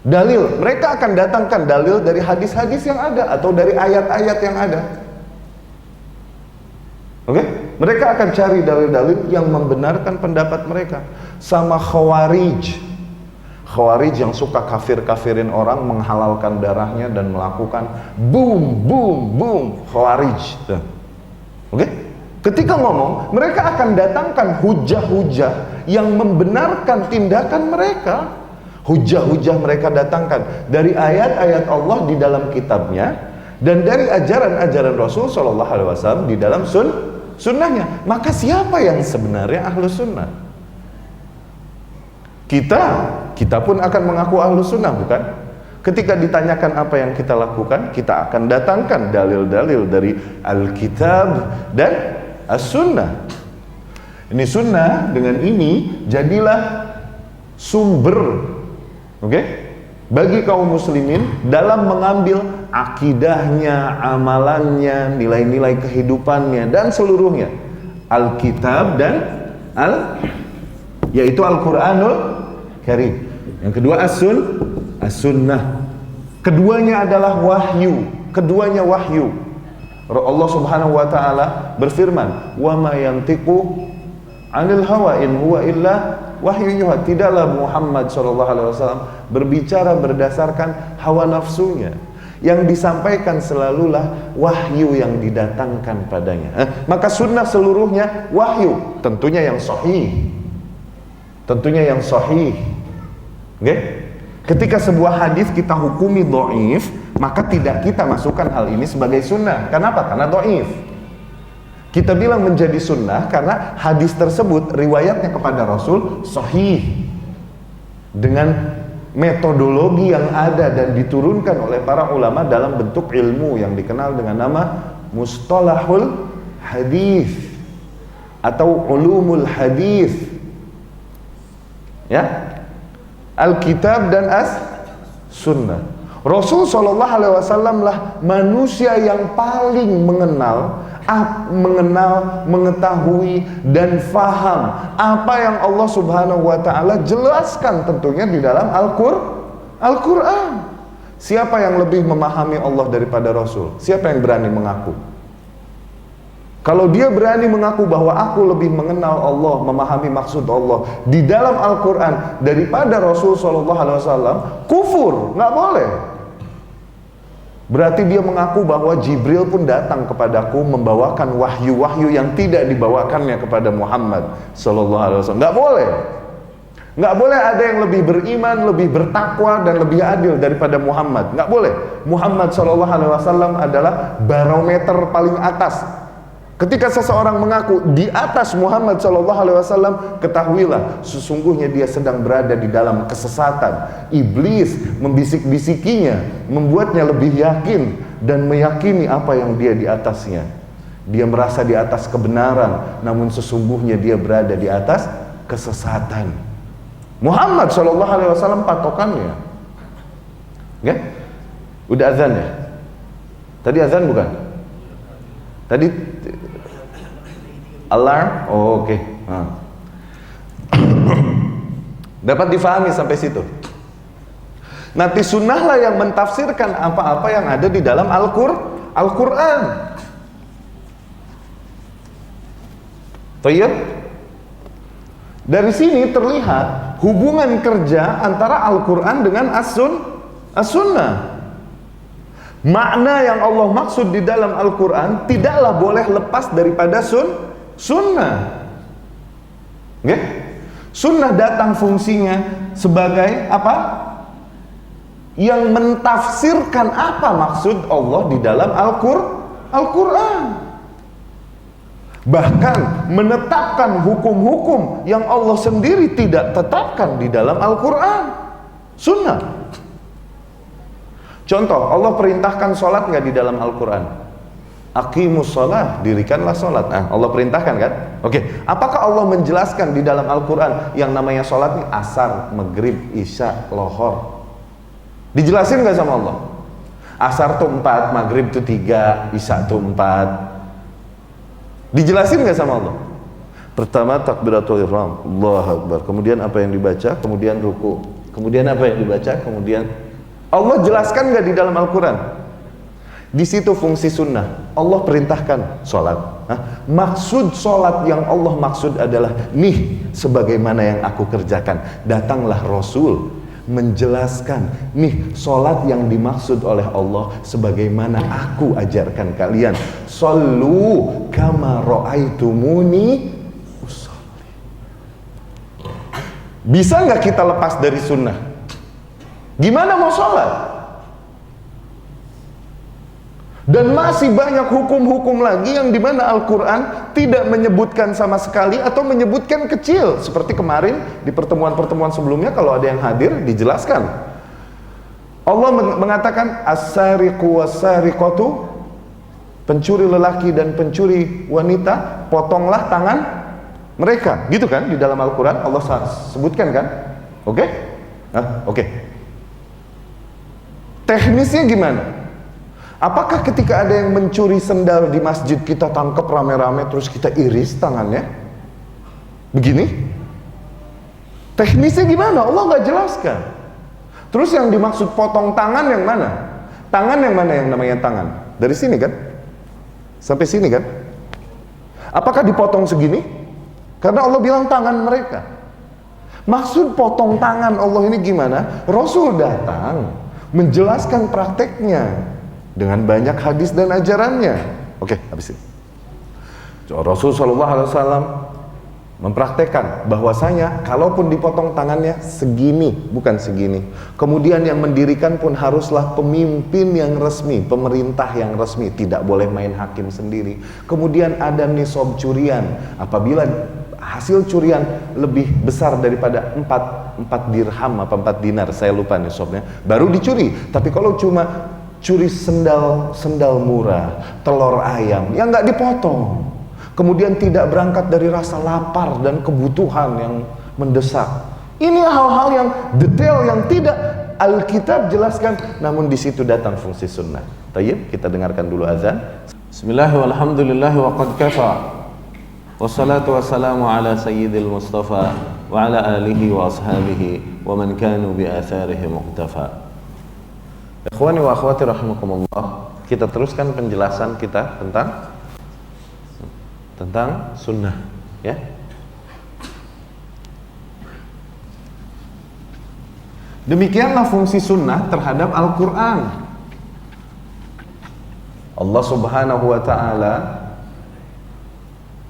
Dalil, mereka akan datangkan dalil dari hadis-hadis yang ada atau dari ayat-ayat yang ada. Oke? Mereka akan cari dalil-dalil yang membenarkan pendapat mereka. Sama Khawarij. Khawarij yang suka kafir-kafirin orang, menghalalkan darahnya dan melakukan boom, boom, boom. Khawarij. Oke? Ketika ngomong, mereka akan datangkan hujah-hujah yang membenarkan tindakan mereka. Hujah-hujah mereka datangkan dari ayat-ayat Allah di dalam kitabnya dan dari ajaran-ajaran Rasul Shallallahu Alaihi Wasallam di dalam sunnahnya. Maka siapa yang sebenarnya ahlu sunnah? Kita pun akan mengaku ahlu sunnah, bukan? Ketika ditanyakan apa yang kita lakukan, kita akan datangkan dalil-dalil dari Alkitab dan As-Sunnah. Ini sunnah, dengan ini jadilah sumber, bagi kaum muslimin dalam mengambil akidahnya, amalannya, nilai-nilai kehidupannya dan seluruhnya. Alkitab dan yaitu Al-Quranul Karim. Yang kedua As-Sunnah. Keduanya adalah wahyu. Keduanya wahyu. Allah Subhanahu wa taala berfirman, "Wa ma yantiqu 'anil hawa in huwa illa wahyu yuha." Tidaklah Muhammad sallallahu alaihi wasallam berbicara berdasarkan hawa nafsunya. Yang disampaikan selalulah wahyu yang didatangkan padanya. Maka sunnah seluruhnya wahyu, tentunya yang sahih. Tentunya yang sahih. Ketika sebuah hadis kita hukumi dhaif, maka tidak kita masukkan hal ini sebagai sunnah. Kenapa? Karena dhaif. Kita bilang menjadi sunnah karena hadis tersebut riwayatnya kepada Rasul sahih dengan metodologi yang ada dan diturunkan oleh para ulama dalam bentuk ilmu yang dikenal dengan nama mustalahul hadis atau ulumul hadis. Ya, Alkitab dan As-Sunnah. Rasul Shallallahu Alaihi Wasallam lah manusia yang paling mengenal, mengetahui dan faham apa yang Allah Subhanahu wa taala jelaskan tentunya di dalam Al-Qur'an. Siapa yang lebih memahami Allah daripada Rasul? Siapa yang berani mengaku? Kalau dia berani mengaku bahwa aku lebih mengenal Allah, memahami maksud Allah di dalam Al-Qur'an daripada Rasul Shallallahu Alaihi Wasallam, kufur, nggak boleh. Berarti dia mengaku bahwa Jibril pun datang kepadaku membawakan wahyu-wahyu yang tidak dibawakannya kepada Muhammad Sallallahu Alaihi Wasallam. Nggak boleh. Nggak boleh ada yang lebih beriman, lebih bertakwa dan lebih adil daripada Muhammad. Nggak boleh. Muhammad Sallallahu Alaihi Wasallam adalah barometer paling atas. Ketika seseorang mengaku di atas Muhammad Sallallahu Alaihi Wasallam, ketahuilah sesungguhnya dia sedang berada di dalam kesesatan. Iblis membisik-bisikinya, membuatnya lebih yakin dan meyakini apa yang dia di atasnya. Dia merasa di atas kebenaran, namun sesungguhnya dia berada di atas kesesatan. Muhammad Sallallahu Alaihi Wasallam patokannya. Ya? Udah azan ya? Tadi azan bukan? Tadi alarm? Oh, oke. Dapat difahami sampai situ. Nanti sunnahlah yang mentafsirkan apa-apa yang ada di dalam Al-Quran. Tayyib. Dari sini terlihat hubungan kerja antara Al-Quran dengan As-Sunnah. Makna yang Allah maksud di dalam Al-Quran tidaklah boleh lepas daripada sunnah. Sunnah datang fungsinya sebagai apa? Yang mentafsirkan apa maksud Allah di dalam Al-Quran. Bahkan menetapkan hukum-hukum yang Allah sendiri tidak tetapkan di dalam Al-Quran. Sunnah. Contoh, Allah perintahkan sholat nggak di dalam Al-Quran? Aqimus sholat, dirikanlah sholat. Nah, Allah perintahkan kan? Oke, apakah Allah menjelaskan di dalam Al-Quran yang namanya sholat ini asar, maghrib, isya, lohor? Dijelasin nggak sama Allah? Asar tuh 4, maghrib tuh 3, isya tuh 4. Dijelasin nggak sama Allah? Pertama takbiratul ihram, Allahu Akbar. Kemudian apa yang dibaca? Kemudian ruku. Kemudian apa yang dibaca? Kemudian Allah jelaskan nggak di dalam Al-Quran? Di situ fungsi sunnah. Allah perintahkan sholat. Maksud sholat yang Allah maksud adalah nih sebagaimana yang aku kerjakan. Datanglah Rasul menjelaskan nih sholat yang dimaksud oleh Allah sebagaimana aku ajarkan kalian. Shollu kama ra'aitumuni usolli. Bisa nggak kita lepas dari sunnah? Gimana mau sholat? Dan masih banyak hukum-hukum lagi yang dimana Al-Quran tidak menyebutkan sama sekali atau menyebutkan kecil. Seperti kemarin di pertemuan-pertemuan sebelumnya, kalau ada yang hadir dijelaskan. Allah mengatakan as-sariqu was-sariqatu, pencuri lelaki dan pencuri wanita, potonglah tangan mereka. Gitu kan di dalam Al-Quran Allah sebutkan kan? Oke? Oke. Teknisnya gimana? Apakah ketika ada yang mencuri sendal di masjid kita tangkap rame-rame terus kita iris tangannya? Begini? Teknisnya gimana? Allah nggak jelaskan. Terus yang dimaksud potong tangan yang mana? Tangan yang mana yang namanya tangan? Dari sini kan? Sampai sini kan? Apakah dipotong segini? Karena Allah bilang tangan mereka. Maksud potong tangan Allah ini gimana? Rasul datang menjelaskan prakteknya dengan banyak hadis dan ajarannya. Oke, habis ini. Rasul SAW mempraktekkan bahwasanya kalaupun dipotong tangannya segini, bukan segini. Kemudian yang mendirikan pun haruslah pemimpin yang resmi, pemerintah yang resmi, tidak boleh main hakim sendiri. Kemudian ada nisab curian. Apabila hasil curian lebih besar daripada 4 dirham apa 4 dinar, saya lupa nisabnya, baru dicuri. Tapi kalau cuma curi sendal murah, telur ayam, yang nggak dipotong, kemudian tidak berangkat dari rasa lapar dan kebutuhan yang mendesak. Ini hal-hal yang detail yang tidak Alkitab jelaskan, namun di situ datang fungsi sunnah. Tayyib, kita dengarkan dulu azan. Bismillahirrahmanirrahim. Walhamdulillah wa qad kafa. Wassalatu wassalamu ala sayyidil Mustafa wa ala alihi wa ashabihi wa man kanu bi atharihi muqtafa. Ikhwani wa akhwati rahimakumullah, kita teruskan penjelasan kita tentang sunnah, ya. Demikianlah fungsi sunnah terhadap Al-Quran. Allah Subhanahu wa ta'ala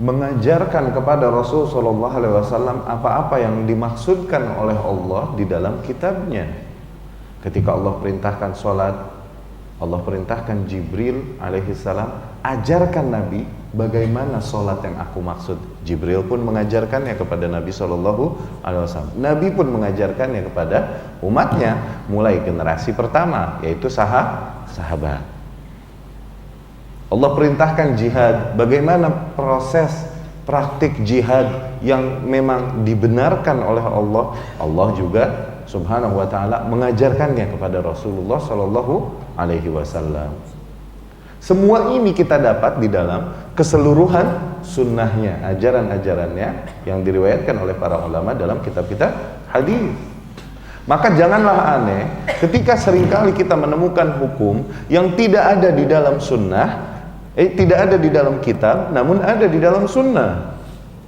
mengajarkan kepada Rasul sallallahu alaihi wasallam apa-apa yang dimaksudkan oleh Allah di dalam kitabnya. Ketika Allah perintahkan sholat, Allah perintahkan Jibril alaihissalam, ajarkan Nabi bagaimana sholat yang aku maksud. Jibril pun mengajarkannya kepada Nabi SAW. Nabi pun mengajarkannya kepada umatnya, mulai generasi pertama, yaitu sahabat. Allah perintahkan jihad, bagaimana proses praktik jihad yang memang dibenarkan oleh Allah. Allah juga Subhanahu wa ta'ala mengajarkannya kepada Rasulullah Sallallahu Alaihi Wasallam. Semua ini kita dapat di dalam keseluruhan sunnahnya, ajaran-ajarannya yang diriwayatkan oleh para ulama dalam kitab-kitab hadis. Maka janganlah aneh ketika seringkali kita menemukan hukum yang tidak ada di dalam sunnah, tidak ada di dalam kitab, namun ada di dalam sunnah.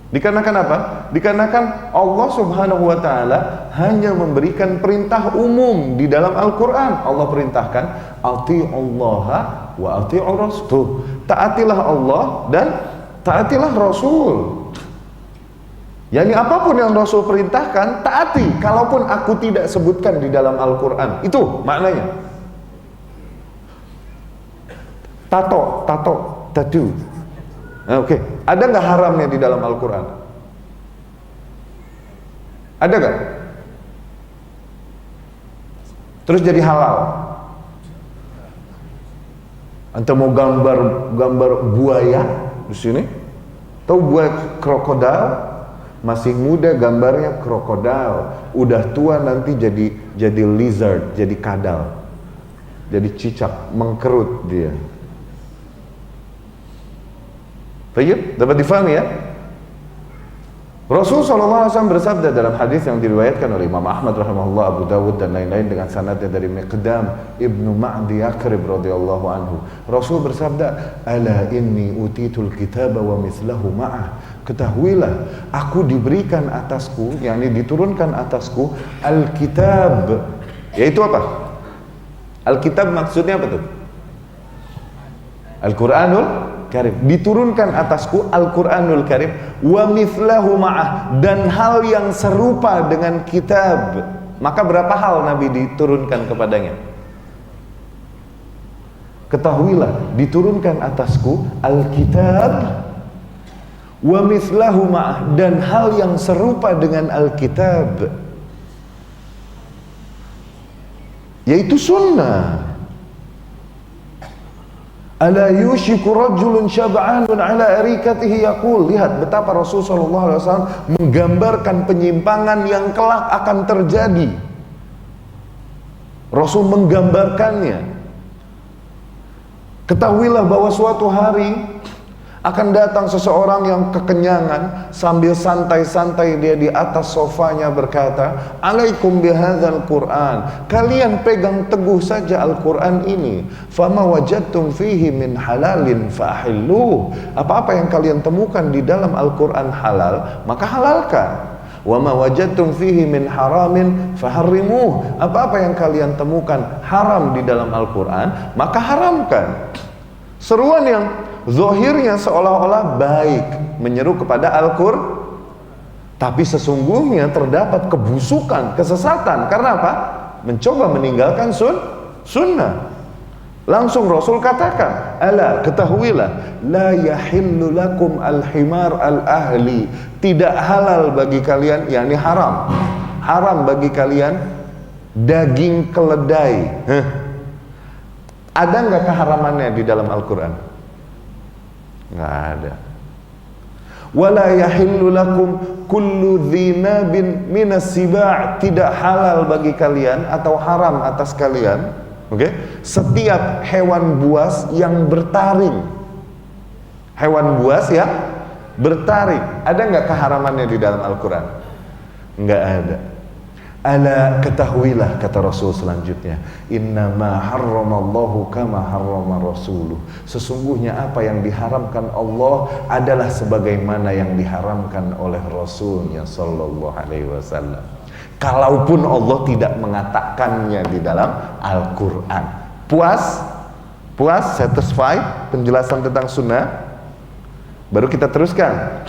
Dikarenakan apa? Dikarenakan Allah Subhanahu wa ta'ala hanya memberikan perintah umum di dalam Al-Quran. Allah perintahkan ati'ullaha wa ati'ur rasul. Taatilah Allah dan taatilah Rasul. Yani apapun yang Rasul perintahkan, taati. Kalaupun aku tidak sebutkan di dalam Al-Quran. Itu maknanya. Tatu. Oke. Ada nggak haramnya di dalam Al-Quran? Ada nggak? Terus jadi halal. Anda mau gambar buaya di sini? Tahu buaya krokodil? Masih muda gambarnya krokodil, udah tua nanti jadi lizard, jadi kadal, jadi cicak, mengkerut dia. Baik, dapat difahami ya? Rasul SAW bersabda dalam hadis yang diriwayatkan oleh Imam Ahmad rahimahullah, Abu Dawud dan lain-lain dengan sanadnya dari Miqdam ibnu Ma'di Yakrib radhiyallahu anhu. Rasul bersabda, "Ala inni utitul kitaba wa mislahu ma'ah." Ketahuilah, aku diberikan atasku, yakni diturunkan atasku Alkitab. Yaitu apa? Alkitab maksudnya apa tuh? Al-Quranul Karim. Diturunkan atasku Al-Quranul Karim wa mithlahu ma'ah, dan hal yang serupa dengan kitab. Maka berapa hal Nabi diturunkan kepadanya? Ketahuilah, diturunkan atasku Alkitab wa mithlahu ma'ah, dan hal yang serupa dengan Alkitab, yaitu sunnah. Ala yushiku rajulun syab'anun ala arikatihi yaqul. Lihat betapa Rasul SAW menggambarkan penyimpangan yang kelak akan terjadi. Rasul menggambarkannya. Ketahuilah bahwa suatu hari akan datang seseorang yang kekenyangan, sambil santai-santai dia di atas sofanya berkata, "Alaikum bihadzal Qur'an." Kalian pegang teguh saja Al-Qur'an ini. Fama wajadtum fihi min halalin fahilluh. Apa-apa yang kalian temukan di dalam Al-Qur'an halal, maka halalkan. Wa ma wajadtum fihi min haramin faharrimuh. Apa-apa yang kalian temukan haram di dalam Al-Qur'an, maka haramkan. Seruan yang zahirnya seolah-olah baik, menyeru kepada Al-Qur'an, tapi sesungguhnya terdapat kebusukan, kesesatan. Karena apa? Mencoba meninggalkan sunnah. Langsung Rasul katakan, "Ala, ketahuilah, la yahillu lakum al-himar al-ahli." Tidak halal bagi kalian, yakni haram. Haram bagi kalian daging keledai. Ada nggak keharamannya di dalam Al-Quran? Nggak ada. Wala yahillu lakum kullu dhinabin minas siba'. Tidak halal bagi kalian atau haram atas kalian, setiap hewan buas yang bertaring. Hewan buas ya bertaring. Ada nggak keharamannya di dalam Al-Quran? Nggak ada. Ala, ketahuilah, kata Rasul selanjutnya, innama harramallahu kama harrama rasuluh. Sesungguhnya apa yang diharamkan Allah adalah sebagaimana yang diharamkan oleh Rasulnya sallallahu alaihi wasallam. Kalaupun Allah tidak mengatakannya di dalam Al-Quran. Puas, satisfied penjelasan tentang sunnah. Baru kita teruskan.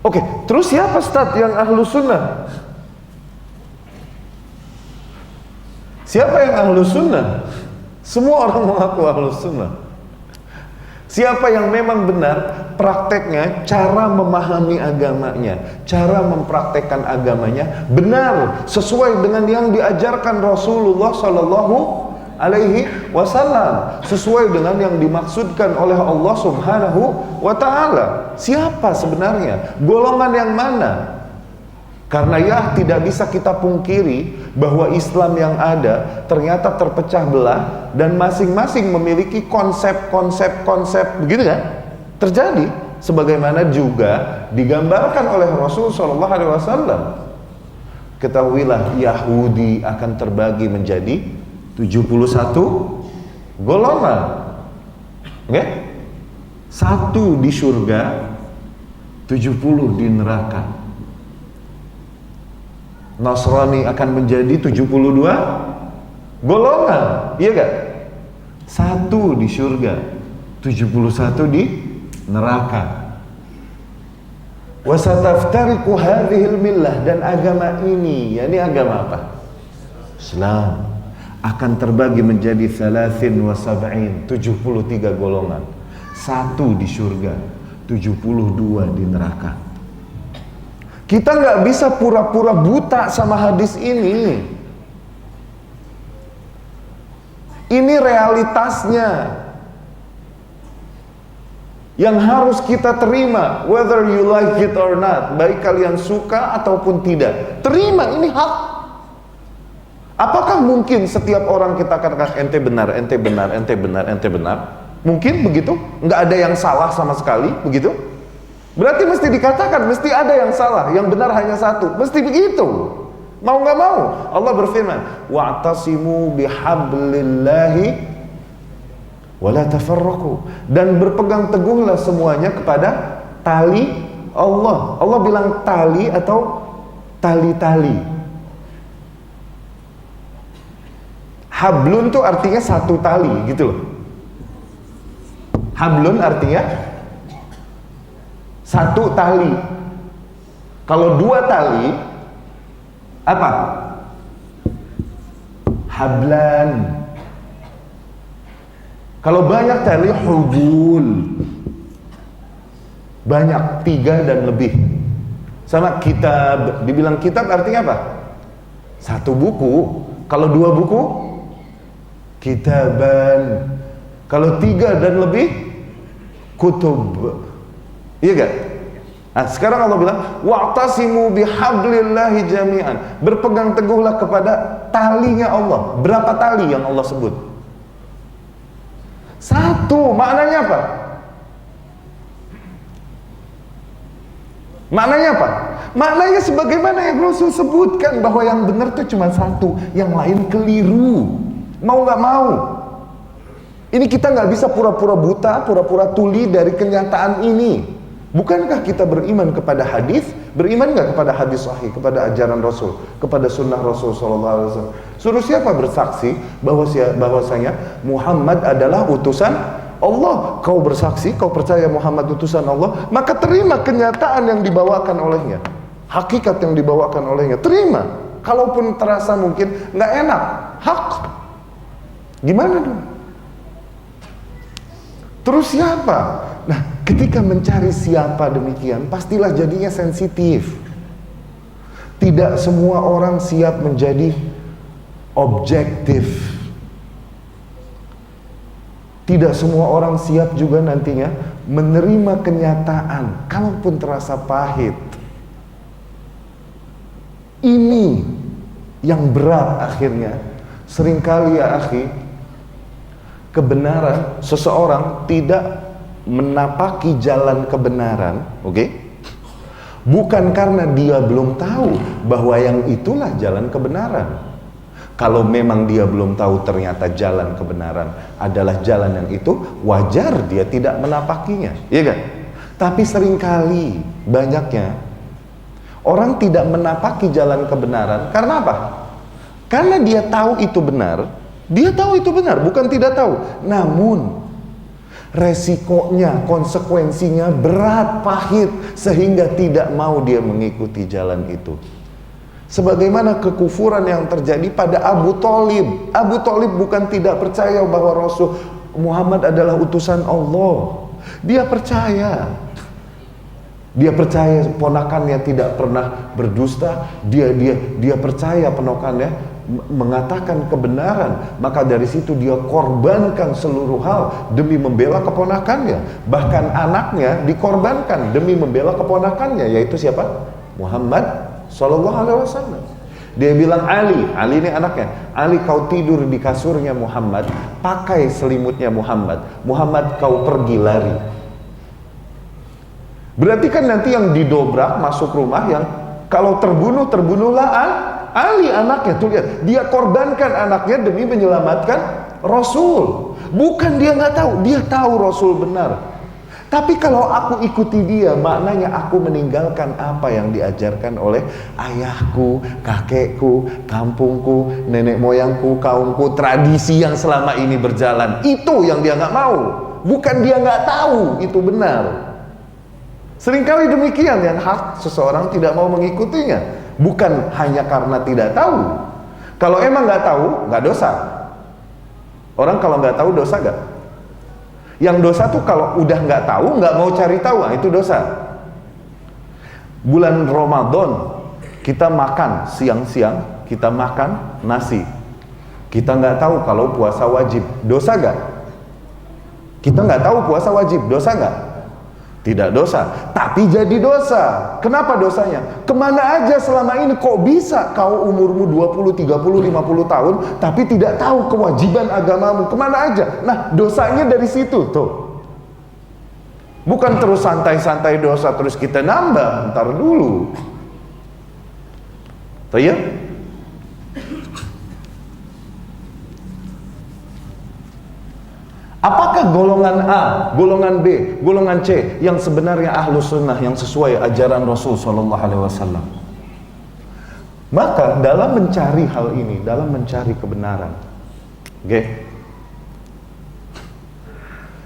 Oke, terus siapa Ustaz yang ahlu sunnah? Siapa yang ahlu sunnah? Semua orang mengaku ahlu sunnah. Siapa yang memang benar prakteknya, cara memahami agamanya, cara mempraktekkan agamanya benar sesuai dengan yang diajarkan Rasulullah Sallallahu Alaihi Wasallam, sesuai dengan yang dimaksudkan oleh Allah Subhanahu wa Ta'ala. Siapa sebenarnya? Golongan yang mana? Karena ya tidak bisa kita pungkiri bahwa Islam yang ada ternyata terpecah belah dan masing-masing memiliki konsep-konsep begitu kan? Terjadi sebagaimana juga digambarkan oleh Rasul Sallallahu Alaihi Wasallam. Ketahuilah, Yahudi akan terbagi menjadi 71 golongan. Satu di surga, 70 di neraka. Nasrani akan menjadi 72 golongan, iya gak? Satu di surga, 71 di neraka. Wasataftariqu hadhil millah, dan agama ini, yakni agama apa? Islam, akan terbagi menjadi 73 golongan. Satu di surga, 72 di neraka. Kita nggak bisa pura-pura buta sama hadis ini. Ini realitasnya yang harus kita terima, whether you like it or not, baik kalian suka ataupun tidak. Terima, ini hak. Apakah mungkin setiap orang kita katakan ente benar, ente benar, ente benar, ente benar? Mungkin begitu? Nggak ada yang salah sama sekali, begitu? Berarti mesti dikatakan, mesti ada yang salah, yang benar hanya satu. Mesti begitu. Mau nggak mau, Allah berfirman, wa'tasimu bihablillahi wala tafarraqu, dan berpegang teguhlah semuanya kepada tali Allah. Allah bilang tali atau tali-tali. Hablun tuh artinya satu tali gitu loh. Hablun artinya satu tali. Kalau dua tali apa? Hablan. Kalau banyak tali, hubul. Banyak, 3 dan lebih. Sama kitab, dibilang kitab artinya apa? Satu buku. Kalau 2 buku, kitaban. Kalau 3 dan lebih, kutub. Iya gak? Nah, sekarang Allah bilang, wa'tasimu bihablillahi jami'an. Berpegang teguhlah kepada talinya Allah. Berapa tali yang Allah sebut? 1. Maknanya apa? Maknanya apa? Maknanya sebagaimana yang Rasul sebutkan, bahwa yang benar itu cuma 1, yang lain keliru. Mau gak mau. Ini kita gak bisa pura-pura buta, pura-pura tuli dari kenyataan ini. Bukankah kita beriman kepada hadis? Beriman gak kepada hadis sahih, kepada ajaran Rasul, kepada sunnah Rasul SAW? Suruh siapa bersaksi bahwasanya Muhammad adalah utusan Allah? Kau bersaksi, kau percaya Muhammad utusan Allah, maka terima kenyataan yang dibawakan olehnya, hakikat yang dibawakan olehnya. Terima, kalaupun terasa mungkin nggak enak, hak. Gimana dong? Terus siapa? Nah, ketika mencari siapa demikian, pastilah jadinya sensitif. Tidak semua orang siap menjadi objektif. Tidak semua orang siap juga nantinya menerima kenyataan, kalaupun terasa pahit. Ini yang berat akhirnya. Seringkali ya akhi, kebenaran, seseorang tidak menapaki jalan kebenaran, oke? Bukan karena dia belum tahu bahwa yang itulah jalan kebenaran. Kalau memang dia belum tahu ternyata jalan kebenaran adalah jalan yang itu, wajar dia tidak menapakinya, iya kan? Tapi seringkali, banyaknya orang tidak menapaki jalan kebenaran karena apa? Karena dia tahu itu benar. Dia tahu itu benar, bukan tidak tahu. Namun resikonya, konsekuensinya berat, pahit, sehingga tidak mau dia mengikuti jalan itu. Sebagaimana kekufuran yang terjadi pada Abu Thalib. Abu Thalib bukan tidak percaya bahwa Rasul Muhammad adalah utusan Allah. Dia percaya. Dia percaya ponakannya tidak pernah berdusta. Dia percaya ponakannya mengatakan kebenaran. Maka dari situ dia korbankan seluruh hal demi membela keponakannya. Bahkan anaknya dikorbankan demi membela keponakannya, yaitu siapa? Muhammad Sallallahu Alaihi Wasallam. Dia bilang, Ali ini anaknya, Ali kau tidur di kasurnya Muhammad, pakai selimutnya Muhammad, Muhammad kau pergi lari. Berarti kan nanti yang didobrak masuk rumah, yang kalau terbunuhlah Ali anaknya. Tuh lihat, dia korbankan anaknya demi menyelamatkan Rasul. Bukan dia nggak tahu, dia tahu Rasul benar. Tapi kalau aku ikuti dia, maknanya aku meninggalkan apa yang diajarkan oleh ayahku, kakekku, kampungku, nenek moyangku, kaumku, tradisi yang selama ini berjalan. Itu yang dia nggak mau. Bukan dia nggak tahu itu benar. Seringkali demikian yang hak seseorang tidak mau mengikutinya. Bukan hanya karena tidak tahu. Kalau emang nggak tahu, nggak dosa. Orang kalau nggak tahu dosa nggak? Yang dosa tuh kalau udah nggak tahu, nggak mau cari tahu, nah itu dosa. Bulan Ramadan kita makan siang-siang, kita makan nasi. Kita nggak tahu kalau puasa wajib, dosa nggak? Kita nggak tahu puasa wajib, dosa nggak? Tidak dosa, tapi jadi dosa. Kenapa dosanya? Kemana aja selama ini? Kok bisa kau umurmu 20, 30, 50 tahun tapi tidak tahu kewajiban agamamu? Kemana aja? Nah, dosanya dari situ tuh. Bukan terus santai-santai dosa terus kita nambah, ntar dulu. Tayyib? Apakah golongan A, golongan B, golongan C yang sebenarnya ahlus sunnah yang sesuai ajaran Rasul Sallallahu Alaihi Wasallam? Maka dalam mencari hal ini, dalam mencari kebenaran,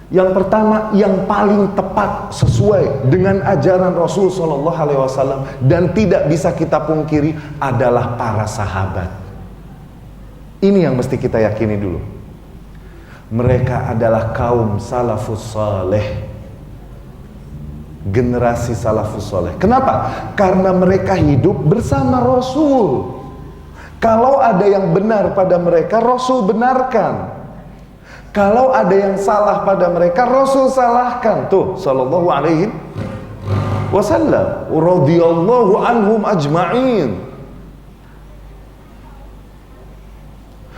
yang pertama, yang paling tepat sesuai dengan ajaran Rasul Sallallahu Alaihi Wasallam dan tidak bisa kita pungkiri adalah para sahabat. Ini yang mesti kita yakini dulu. Mereka adalah kaum salafus saleh, generasi salafus saleh. Kenapa? Karena mereka hidup bersama Rasul. Kalau ada yang benar pada mereka, Rasul benarkan. Kalau ada yang salah pada mereka, Rasul salahkan. Tuh, sallallahu alaihi wasallam, radhiyallahu anhum ajma'in.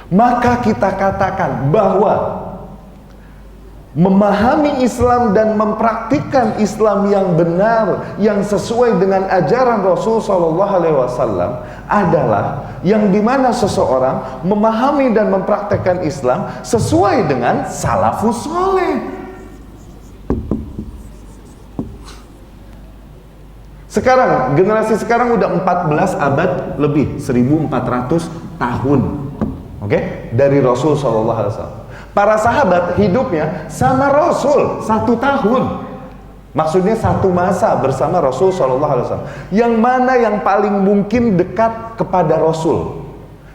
Maka kita katakan bahwa memahami Islam dan mempraktikkan Islam yang benar, yang sesuai dengan ajaran Rasul Sallallahu Alaihi Wasallam adalah yang dimana seseorang memahami dan mempraktikkan Islam sesuai dengan salafus saleh. Sekarang, generasi sekarang udah 14 abad lebih, 1400 tahun. Dari Rasul Sallallahu Alaihi Wasallam. Para sahabat hidupnya sama Rasul 1 tahun. Maksudnya 1 masa bersama Rasul Sallallahu Alaihi Wasallam. Yang mana yang paling mungkin dekat kepada Rasul?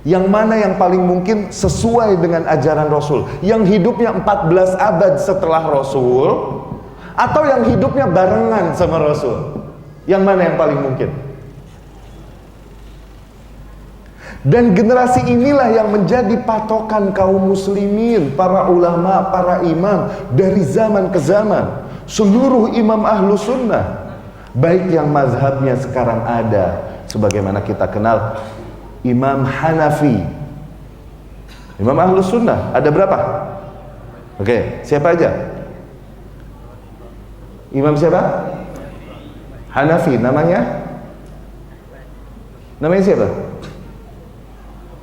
Yang mana yang paling mungkin sesuai dengan ajaran Rasul? Yang hidupnya 14 abad setelah Rasul, atau yang hidupnya barengan sama Rasul? Yang mana yang paling mungkin? Dan generasi inilah yang menjadi patokan kaum muslimin, para ulama, para imam dari zaman ke zaman. Seluruh imam ahlu sunnah, baik yang mazhabnya sekarang ada, sebagaimana kita kenal Imam Hanafi, imam ahlu sunnah, ada berapa? Siapa aja? Imam siapa? Hanafi, namanya siapa?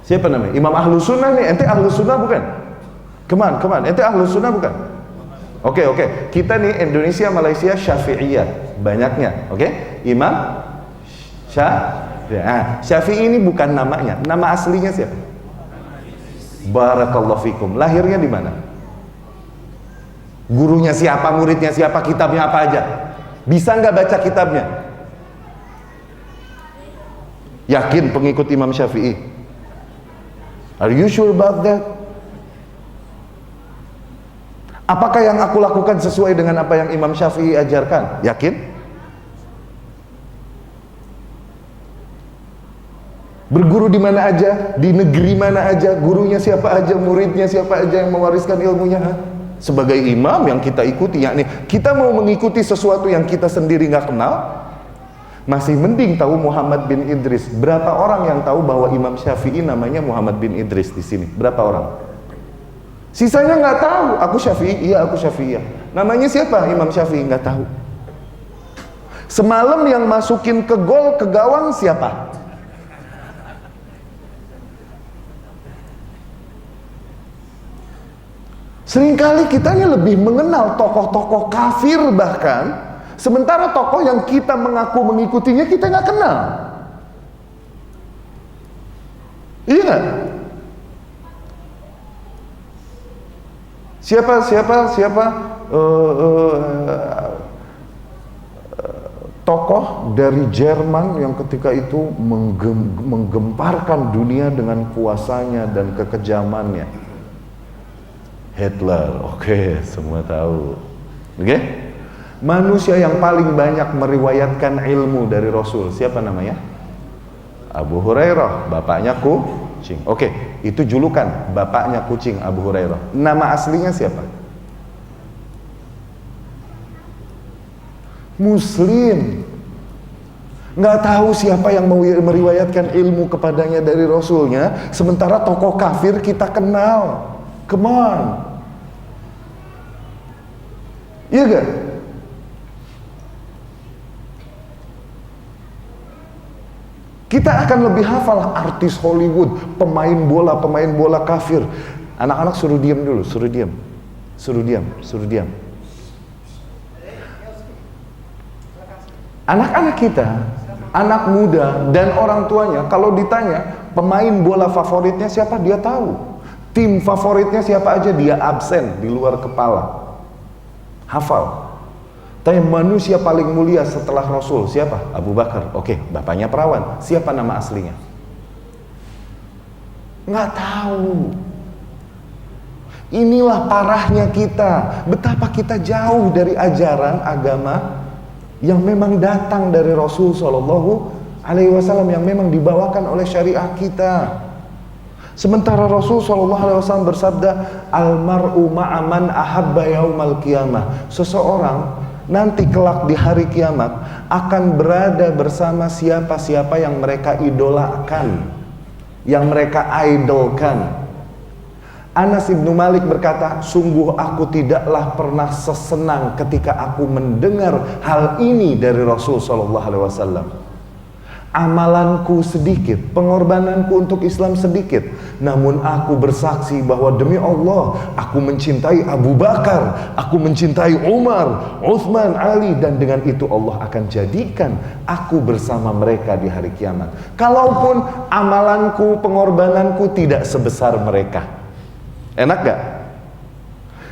Siapa namanya? Imam ahlu sunnah nih. Ente ahlu sunnah bukan? Come on. Ente ahlu sunnah bukan? Oke. Kita nih Indonesia, Malaysia, Syafi'iyah banyaknya. Imam Syafi'i ini bukan namanya. Nama aslinya siapa? Barakallahu fikum. Lahirnya di mana? Gurunya siapa? Muridnya siapa? Kitabnya apa aja? Bisa nggak baca kitabnya? Yakin pengikut Imam Syafi'i? Are you sure about that? Apakah yang aku lakukan sesuai dengan apa yang Imam Syafi'i ajarkan? Yakin? Berguru di mana aja, di negeri mana aja, gurunya siapa aja, muridnya siapa aja yang mewariskan ilmunya? Sebagai imam yang kita ikuti, yakni kita mau mengikuti sesuatu yang kita sendiri nggak kenal, masih mending tahu Muhammad bin Idris. Berapa orang yang tahu bahwa Imam Syafi'i namanya Muhammad bin Idris di sini? Berapa orang? Sisanya nggak tahu. Aku Syafi'i, iya aku Syafi'iyah. Namanya siapa? Imam Syafi'i, nggak tahu. Semalam yang masukin ke gol, ke gawang siapa? Seringkali kitanya lebih mengenal tokoh-tokoh kafir bahkan, sementara tokoh yang kita mengaku mengikutinya kita nggak kenal. Iya nggak? Siapa tokoh dari Jerman yang ketika itu menggemparkan dunia dengan kuasanya dan kekejamannya? Hitler. Semua tahu. Manusia yang paling banyak meriwayatkan ilmu dari Rasul, siapa namanya? Abu Hurairah, bapaknya kucing. Itu julukan, bapaknya kucing, Abu Hurairah. Nama aslinya siapa? Muslim. Nggak tahu siapa yang meriwayatkan ilmu kepadanya dari Rasulnya, sementara tokoh kafir kita kenal. Come on. Iya gak? Kita akan lebih hafal artis Hollywood, pemain bola kafir. Anak-anak suruh diam dulu, suruh diam. Anak-anak kita, anak muda dan orang tuanya, kalau ditanya pemain bola favoritnya siapa, dia tahu. Tim favoritnya siapa aja, dia absen di luar kepala. Hafal. Tanya manusia paling mulia setelah Rasul siapa? Abu Bakar. Oke, bapaknya perawan. Siapa nama aslinya? Nggak tahu. Inilah parahnya kita. Betapa kita jauh dari ajaran agama yang memang datang dari Rasul Shallallahu Alaihi Wasallam, yang memang dibawakan oleh syariah kita. Sementara Rasul Shallallahu Alaihi Wasallam bersabda, almar'u ma'aman ahabba yaumal qiyamah. Seseorang nanti kelak di hari kiamat akan berada bersama siapa-siapa yang mereka idolakan, yang mereka idolkan. Anas ibnu Malik berkata, sungguh aku tidaklah pernah sesenang ketika aku mendengar hal ini dari Rasul Shallallahu Alaihi Wasallam. Amalanku sedikit, pengorbananku untuk Islam sedikit, namun aku bersaksi bahwa demi Allah aku mencintai Abu Bakar, aku mencintai Umar, Utsman, Ali, dan dengan itu Allah akan jadikan aku bersama mereka di hari kiamat. Kalaupun amalanku, pengorbananku tidak sebesar mereka. Enak gak?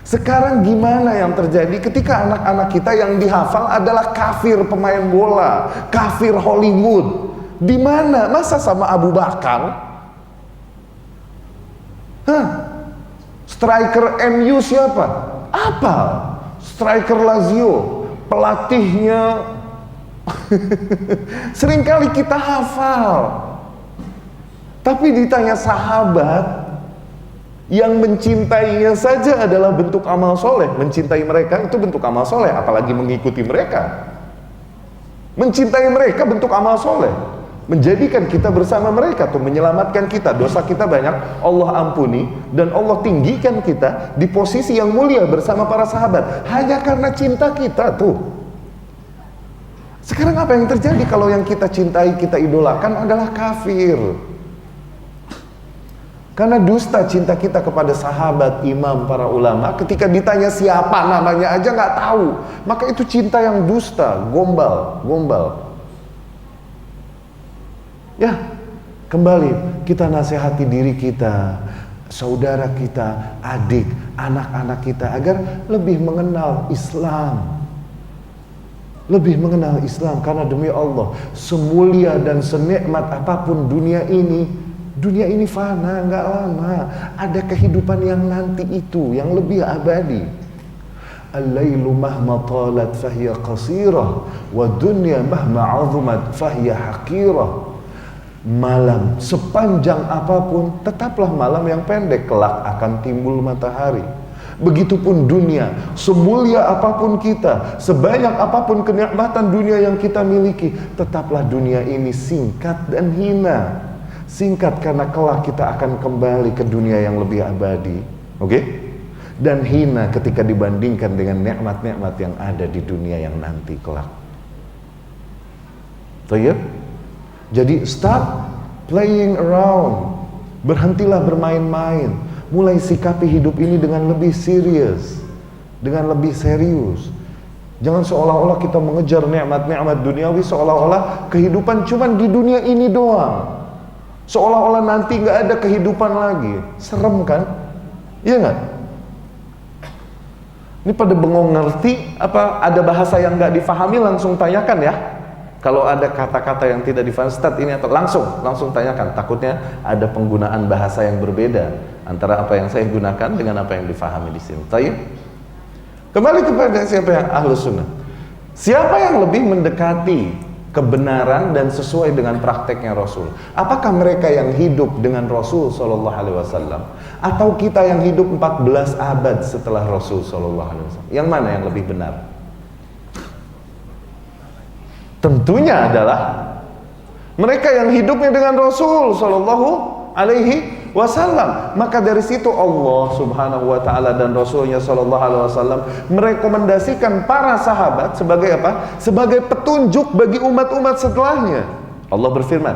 Sekarang gimana yang terjadi ketika anak-anak kita yang dihafal adalah kafir pemain bola, kafir Hollywood? Di mana? Masa sama Abu Bakar? Striker MU siapa? Apa? Striker Lazio, pelatihnya. Seringkali kita hafal, tapi ditanya sahabat yang mencintainya saja adalah bentuk amal soleh. Mencintai mereka itu bentuk amal soleh, apalagi mengikuti mereka. Mencintai mereka bentuk amal soleh, menjadikan kita bersama mereka tuh, menyelamatkan kita. Dosa kita banyak, Allah ampuni, dan Allah tinggikan kita di posisi yang mulia bersama para sahabat hanya karena cinta kita tuh. Sekarang apa yang terjadi kalau yang kita cintai, kita idolakan adalah kafir? Karena dusta cinta kita kepada sahabat, imam, para ulama. Ketika ditanya siapa namanya aja nggak tahu, maka itu cinta yang dusta, gombal. Ya, kembali kita nasihati diri kita, saudara kita, adik, anak-anak kita agar lebih mengenal Islam. Lebih mengenal Islam, karena demi Allah, semulia dan senikmat apapun dunia ini fana, nggak lama. Ada kehidupan yang nanti itu, yang lebih abadi. Al-lailu mahma talat fahiya qasirah, wa dunya mahma 'azumat fahiya haqirah. Malam sepanjang apapun tetaplah malam yang pendek, kelak akan timbul matahari. Begitupun dunia, semulia apapun kita, sebanyak apapun kenikmatan dunia yang kita miliki, tetaplah dunia ini singkat dan hina. Singkat karena kelak kita akan kembali ke dunia yang lebih abadi, oke? Dan hina ketika dibandingkan dengan nikmat-nikmat yang ada di dunia yang nanti kelak. Tayyib? Jadi start playing around. Berhentilah bermain-main. Mulai sikapi hidup ini dengan lebih serius, dengan lebih serius. Jangan seolah-olah kita mengejar nikmat-nikmat duniawi, seolah-olah kehidupan cuma di dunia ini doang. Seolah-olah nanti nggak ada kehidupan lagi. Serem kan? Iya nggak? Ini pada bengong ngerti apa ada bahasa yang nggak difahami, langsung tanyakan ya. Kalau ada kata-kata yang tidak difahami, Ustaz ini atau langsung tanyakan. Takutnya ada penggunaan bahasa yang berbeda antara apa yang saya gunakan dengan apa yang difahami di sini. Tayyib. Kembali kepada siapa yang ahlus sunnah. Siapa yang lebih mendekati kebenaran dan sesuai dengan prakteknya Rasul? Apakah mereka yang hidup dengan Rasul Shallallahu Alaihi Wasallam, atau kita yang hidup 14 abad setelah Rasul Shallallahu Alaihi Wasallam? Yang mana yang lebih benar? Tentunya adalah mereka yang hidupnya dengan Rasul Shallallahu Alaihi Wasallam. Maka dari situ Allah Subhanahu Wa Taala dan Rasulnya Shallallahu Alaihi Wasallam merekomendasikan para sahabat sebagai apa? Sebagai petunjuk bagi umat-umat setelahnya. Allah berfirman,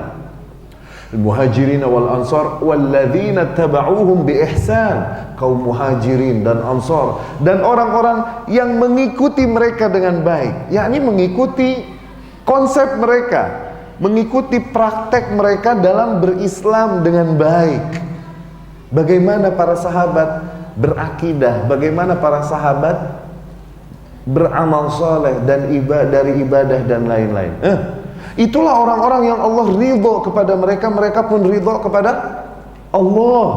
Muhajirin wal ansar walladzina taba'uhum bi ihsan, kaum muhajirin dan ansar dan orang-orang yang mengikuti mereka dengan baik, yakni mengikuti konsep mereka, mengikuti praktek mereka dalam berislam dengan baik. Bagaimana para sahabat berakidah, bagaimana para sahabat beramal saleh dan dari ibadah dan lain-lain. Itulah orang-orang yang Allah ridho kepada mereka, mereka pun ridho kepada Allah.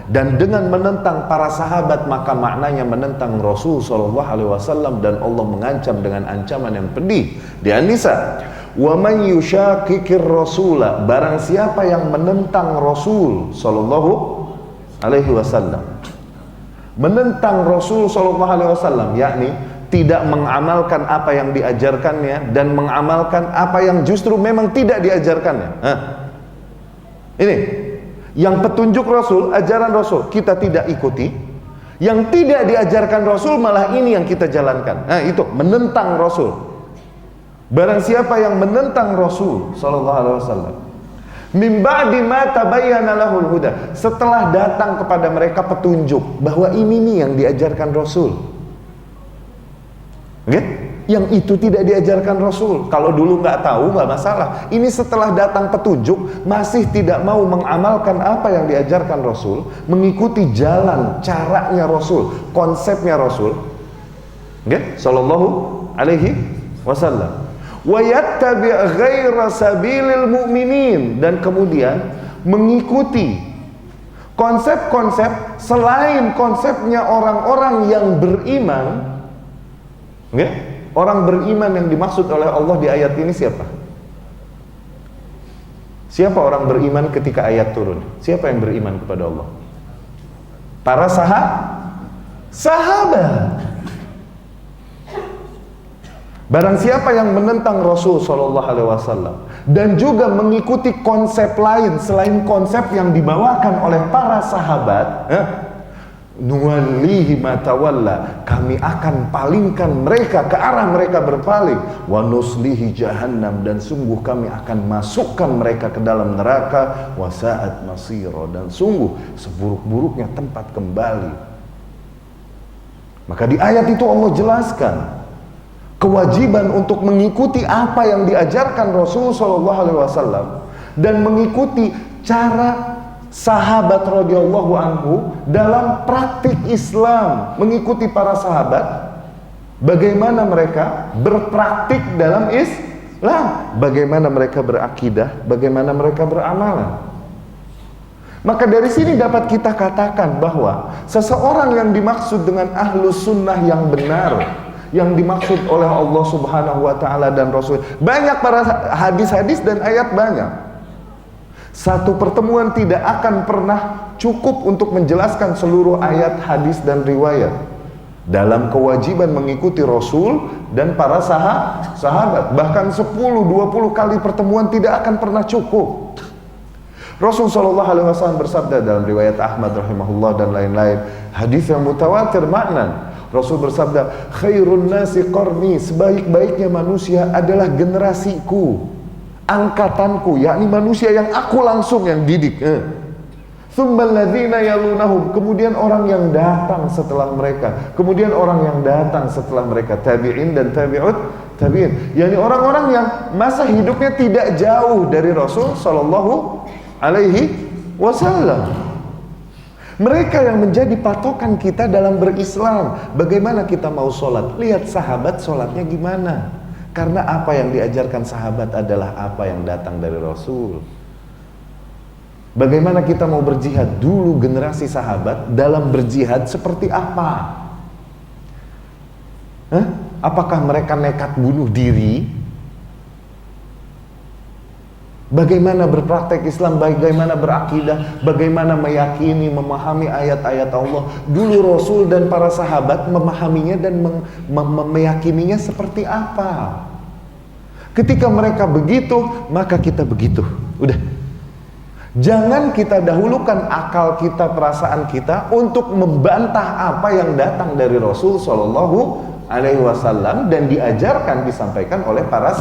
Dan dengan menentang para sahabat, maka maknanya menentang Rasul SAW, dan Allah mengancam dengan ancaman yang pedih di An-Nisa. Wa man yushakikir rasula, barang siapa yang menentang Rasul SAW, menentang Rasul SAW, yakni tidak mengamalkan apa yang diajarkannya dan mengamalkan apa yang justru memang tidak diajarkannya. Ini yang petunjuk Rasul, ajaran Rasul kita tidak ikuti, yang tidak diajarkan Rasul malah ini yang kita jalankan. Itu menentang Rasul. Barang siapa yang menentang Rasul sallallahu alaihi wasallam, min ba'di ma tabayyana lahul huda, setelah datang kepada mereka petunjuk bahwa ini nih yang diajarkan Rasul. Yang itu tidak diajarkan Rasul. Kalau dulu nggak tahu nggak masalah. Ini setelah datang petunjuk masih tidak mau mengamalkan apa yang diajarkan Rasul, mengikuti jalan caranya Rasul, konsepnya Rasul, sallallahu alaihi wasallam. Wa yattabi' ghaira sabilil mu'minin, dan kemudian mengikuti konsep-konsep selain konsepnya orang-orang yang beriman. Orang beriman yang dimaksud oleh Allah di ayat ini siapa? Siapa orang beriman ketika ayat turun? Siapa yang beriman kepada Allah? Para sahabat. Barang siapa yang menentang Rasul SAW dan juga mengikuti konsep lain selain konsep yang dibawakan oleh para sahabat, nuwallihi ma tawalla, kami akan palingkan mereka ke arah mereka berpaling, wa nuslihi jahannam, dan sungguh kami akan masukkan mereka ke dalam neraka, wa sa'at masira, dan sungguh seburuk-buruknya tempat kembali. Maka di ayat itu Allah jelaskan kewajiban untuk mengikuti apa yang diajarkan Rasul SAW dan mengikuti cara sahabat radhiyallahu anhu dalam praktik Islam, mengikuti para sahabat bagaimana mereka berpraktik dalam Islam, bagaimana mereka berakidah, bagaimana mereka beramalan. Maka dari sini dapat kita katakan bahwa seseorang yang dimaksud dengan ahlus sunnah yang benar, yang dimaksud oleh Allah Subhanahu wa ta'ala dan Rasul, banyak para hadis-hadis dan ayat banyak. Satu pertemuan tidak akan pernah cukup untuk menjelaskan seluruh ayat, hadis, dan riwayat dalam kewajiban mengikuti Rasul dan para sahabat. Bahkan 10-20 kali pertemuan tidak akan pernah cukup. Rasul SAW bersabda dalam riwayat Ahmad rahimahullah dan lain-lain, hadis yang mutawatir makna, Rasul bersabda, khairun nasi qarni, sebaik-baiknya manusia adalah generasiku, angkatanku, yakni manusia yang aku langsung yang didik. Tsummal ladzina yalunahum, kemudian orang yang datang setelah mereka, kemudian orang yang datang setelah mereka, tabi'in dan tabi'ut tabi'in, yakni orang-orang yang masa hidupnya tidak jauh dari Rasul sallallahu alaihi wasallam. Mereka yang menjadi patokan kita dalam berislam. Bagaimana kita mau sholat? Lihat sahabat sholatnya gimana. Karena apa yang diajarkan sahabat adalah apa yang datang dari Rasul. Bagaimana kita mau berjihad? Dulu generasi sahabat dalam berjihad seperti apa? Apakah mereka nekat bunuh diri? Bagaimana berpraktek Islam, bagaimana berakidah, bagaimana meyakini, memahami ayat-ayat Allah. Dulu Rasul dan para sahabat memahaminya dan meyakininya seperti apa. Ketika mereka begitu, maka kita begitu. Udah. Jangan kita dahulukan akal kita, perasaan kita untuk membantah apa yang datang dari Rasul SAW dan diajarkan, disampaikan oleh para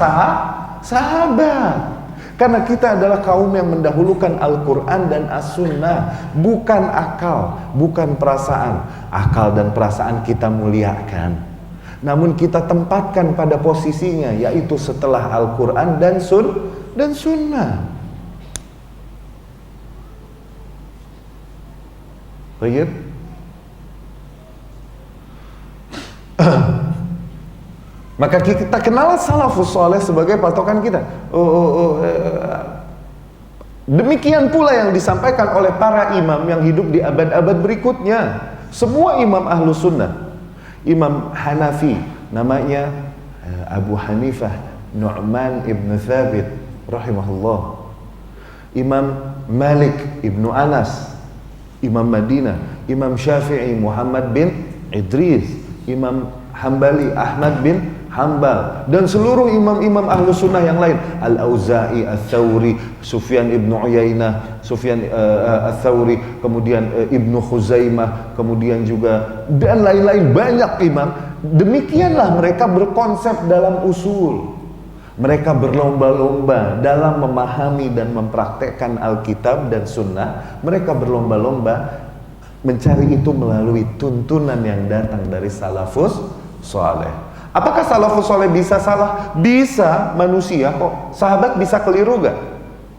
sahabat. Karena kita adalah kaum yang mendahulukan Al-Quran dan As-Sunnah, bukan akal, bukan perasaan. Akal dan perasaan kita muliakan, namun kita tempatkan pada posisinya, yaitu setelah Al-Quran dan Sunnah. Baik. Maka kita kenal salafus saleh sebagai patokan kita. Demikian pula yang disampaikan oleh para imam yang hidup di abad-abad berikutnya. Semua imam ahlu sunnah. Imam Hanafi namanya Abu Hanifah Nu'man ibn Thabit rahimahullah. Imam Malik ibnu Anas, Imam Madinah. Imam Syafi'i Muhammad bin Idris. Imam Hambali Ahmad bin Hambal, dan seluruh imam-imam ahlu sunnah yang lain, Al-Auza'i, Al-Thawri, Sufyan ibnu Uyainah, Sufyan Al-Thawri, kemudian Ibnu Khuzaimah, kemudian juga dan lain-lain, banyak imam. Demikianlah mereka berkonsep dalam usul. Mereka berlomba-lomba dalam memahami dan mempraktekkan Alkitab dan Sunnah. Mereka berlomba-lomba mencari itu melalui tuntunan yang datang dari salafus saleh. Apakah salafus saleh bisa salah? Bisa, manusia kok. Sahabat bisa keliru gak?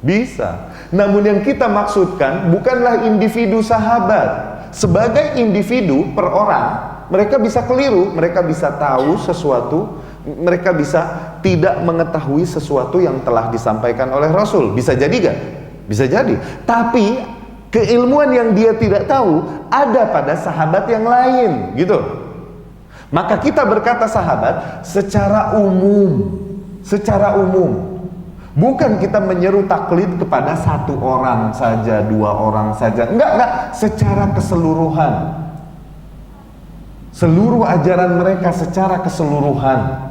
Bisa. Namun yang kita maksudkan bukanlah individu sahabat. Sebagai individu per orang, mereka bisa keliru, mereka bisa tahu sesuatu, mereka bisa tidak mengetahui sesuatu yang telah disampaikan oleh Rasul. Bisa jadi gak? Bisa jadi. Tapi keilmuan yang dia tidak tahu ada pada sahabat yang lain, gitu. Maka kita berkata sahabat secara umum, bukan kita menyeru taklid kepada satu orang saja, dua orang saja, enggak, secara keseluruhan. Seluruh ajaran mereka secara keseluruhan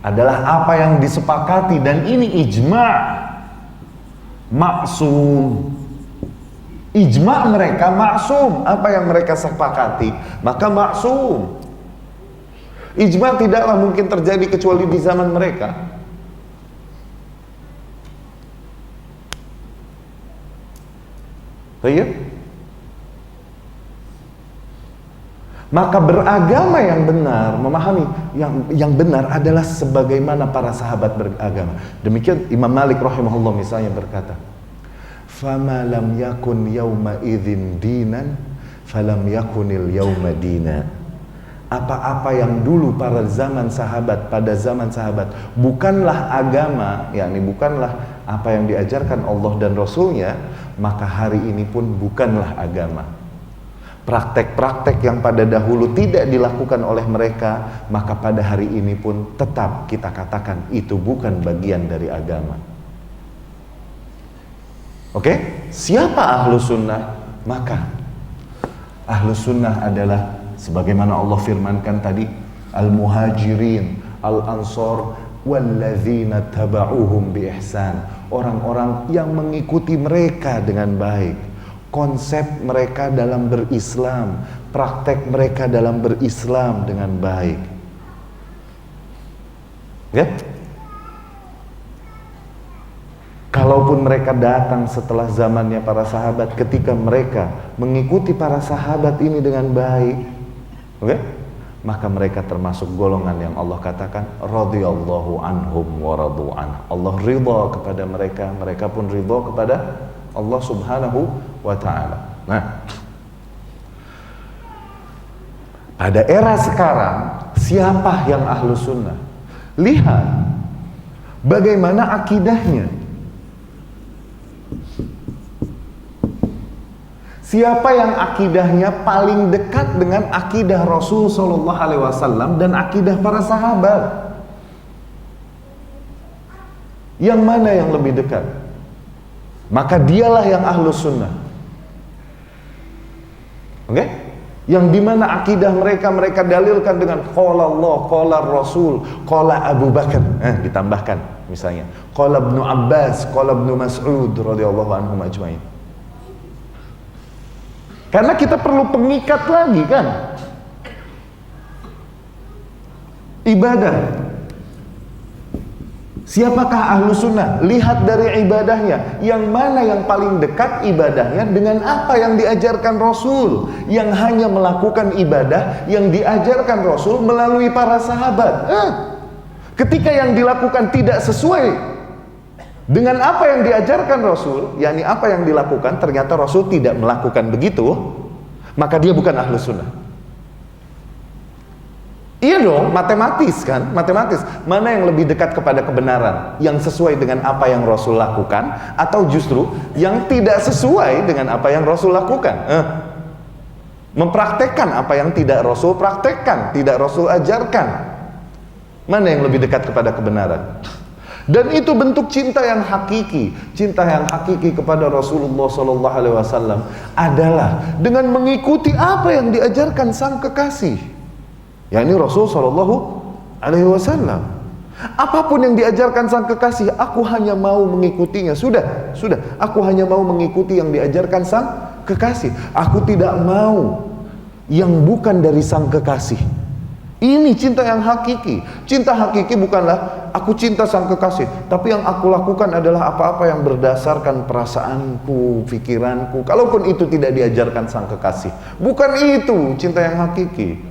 adalah apa yang disepakati, dan ini ijma' maksum. Ijma' mereka maksum. Apa yang mereka sepakati maka maksum. Ijma' tidaklah mungkin terjadi kecuali di zaman mereka. Baik. Maka beragama yang benar, memahami yang benar adalah sebagaimana para sahabat beragama. Demikian Imam Malik rahimahullah misalnya berkata, "Fama lam yakun yawma idzin dinan, falam yakunil yawma dina." Apa-apa yang dulu pada zaman sahabat bukanlah agama, yakni bukanlah apa yang diajarkan Allah dan Rasulnya, maka hari ini pun bukanlah agama. Praktek-praktek yang pada dahulu tidak dilakukan oleh mereka, maka pada hari ini pun tetap kita katakan itu bukan bagian dari agama. Oke? Siapa ahlu sunnah? Maka ahlu sunnah adalah sebagaimana Allah firmankan tadi, al-muhajirin, al-ansor, walladzina taba'uhum bi ihsan. Orang-orang yang mengikuti mereka dengan baik. Konsep mereka dalam berislam, praktek mereka dalam berislam dengan baik. Ya? Kalaupun mereka datang setelah zamannya para sahabat, ketika mereka mengikuti para sahabat ini dengan baik, oke? Maka mereka termasuk golongan yang Allah katakan radhiyallahu anhum wa radu an. Allah ridha kepada mereka, mereka pun ridha kepada Allah subhanahu wa ta'ala. Nah, pada era sekarang, siapa yang ahlu sunnah? Lihat bagaimana akidahnya. Siapa yang akidahnya paling dekat dengan akidah Rasul Sallallahu Alaihi Wasallam dan akidah para sahabat? Yang mana yang lebih dekat? Maka dialah yang ahlu sunnah. Oke? Yang dimana akidah mereka dalilkan dengan qala Allah, qala Rasul, qala Abu Bakar. Ditambahkan misalnya qala Ibnu Abbas, qala Ibnu Mas'ud radhiyallahu anhum ajmain. Karena kita perlu pengikat lagi kan? Ibadah. Siapakah ahlu sunnah? Lihat dari ibadahnya. Yang mana yang paling dekat ibadahnya dengan apa yang diajarkan Rasul, yang hanya melakukan ibadah yang diajarkan Rasul melalui para sahabat. Ketika yang dilakukan tidak sesuai dengan apa yang diajarkan Rasul, yakni apa yang dilakukan ternyata Rasul tidak melakukan begitu, maka dia bukan ahlu sunnah. Iya dong, matematis kan, matematis. Mana yang lebih dekat kepada kebenaran, yang sesuai dengan apa yang Rasul lakukan, atau justru yang tidak sesuai dengan apa yang Rasul lakukan? Mempraktekkan apa yang tidak Rasul praktekkan, tidak Rasul ajarkan. Mana yang lebih dekat kepada kebenaran? Dan itu bentuk cinta yang hakiki. Cinta yang hakiki kepada Rasulullah SAW adalah dengan mengikuti apa yang diajarkan sang kekasih, yakni Rasul SAW. Apapun yang diajarkan sang kekasih, aku hanya mau mengikutinya. Sudah. Aku hanya mau mengikuti yang diajarkan sang kekasih. Aku tidak mau yang bukan dari sang kekasih. Ini cinta yang hakiki. Cinta hakiki bukanlah aku cinta sang kekasih, tapi yang aku lakukan adalah apa-apa yang berdasarkan perasaanku, pikiranku, kalaupun itu tidak diajarkan sang kekasih. Bukan itu cinta yang hakiki.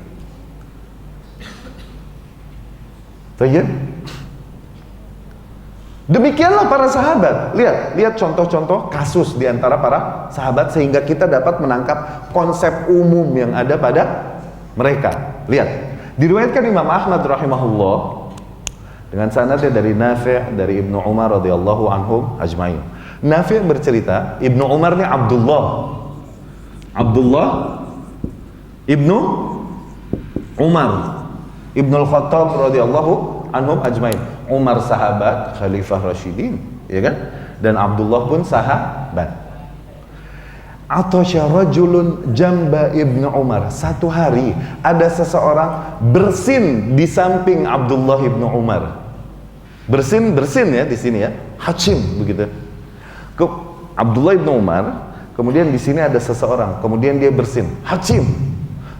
Tayyib. Demikianlah para sahabat. Lihat contoh-contoh kasus di antara para sahabat sehingga kita dapat menangkap konsep umum yang ada pada mereka. Lihat. Diriwayatkan Imam Ahmad rahimahullah dengan sanadnya dari Nafi' dari Ibnu Umar radhiyallahu anhum ajmain. Nafi' bercerita, Ibnu Umar ini Abdullah Ibnu Umar Ibnu Al-Khattab radhiyallahu anhum ajmain. Umar sahabat, Khalifah Rasyidin, ya kan? Dan Abdullah pun sahabat. Atasya rajulun jamba Ibnu Umar. Satu hari ada seseorang bersin di samping Abdullah Ibnu Umar. Bersin ya di sini ya. Hachim begitu. Abdullah Ibnu Umar, kemudian di sini ada seseorang, kemudian dia bersin. Hachim.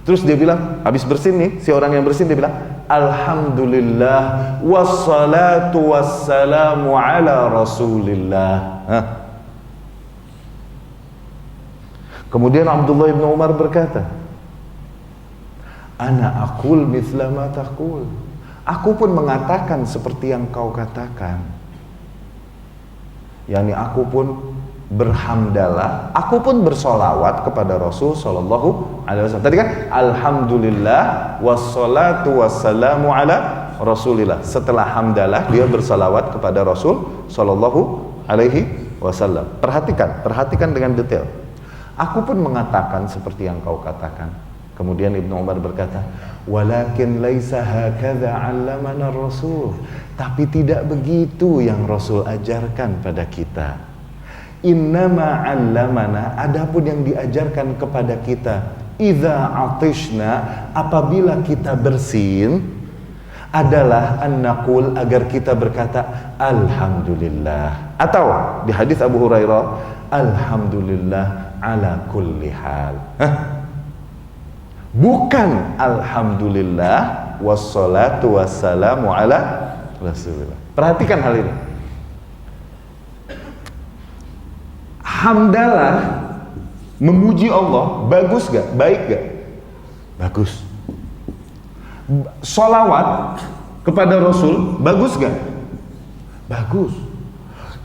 Terus dia bilang, habis bersin nih, si orang yang bersin dia bilang, alhamdulillah wassalatu wassalamu ala Rasulillah. Kemudian Abdullah ibn Umar berkata, ana aqul mithla ma taqul. Aku pun mengatakan seperti yang kau katakan. Yani aku pun berhamdalah, aku pun bersolawat kepada Rasul sallallahu alaihi wasallam. Tadi kan alhamdulillah wassalatu wassalamu ala Rasulillah. Setelah hamdalah dia bersolawat kepada Rasul sallallahu alaihi wasallam. Perhatikan dengan detail. Aku pun mengatakan seperti yang kau katakan. Kemudian Ibnu Umar berkata, walakin laisa hakadha 'allamana Rasul. Tapi tidak begitu yang Rasul ajarkan pada kita. Innama 'allamana, adapun yang diajarkan kepada kita, idza atishna, apabila kita bersin, adalah an-naqul, agar kita berkata alhamdulillah. Atau di hadis Abu Hurairah, alhamdulillah ala kulli hal. Bukan alhamdulillah wassalatu wassalamu ala Rasulillah. Perhatikan hal ini. Hamdalah, memuji Allah, bagus gak? Baik gak? Bagus. Sholawat kepada Rasul, bagus gak? Bagus.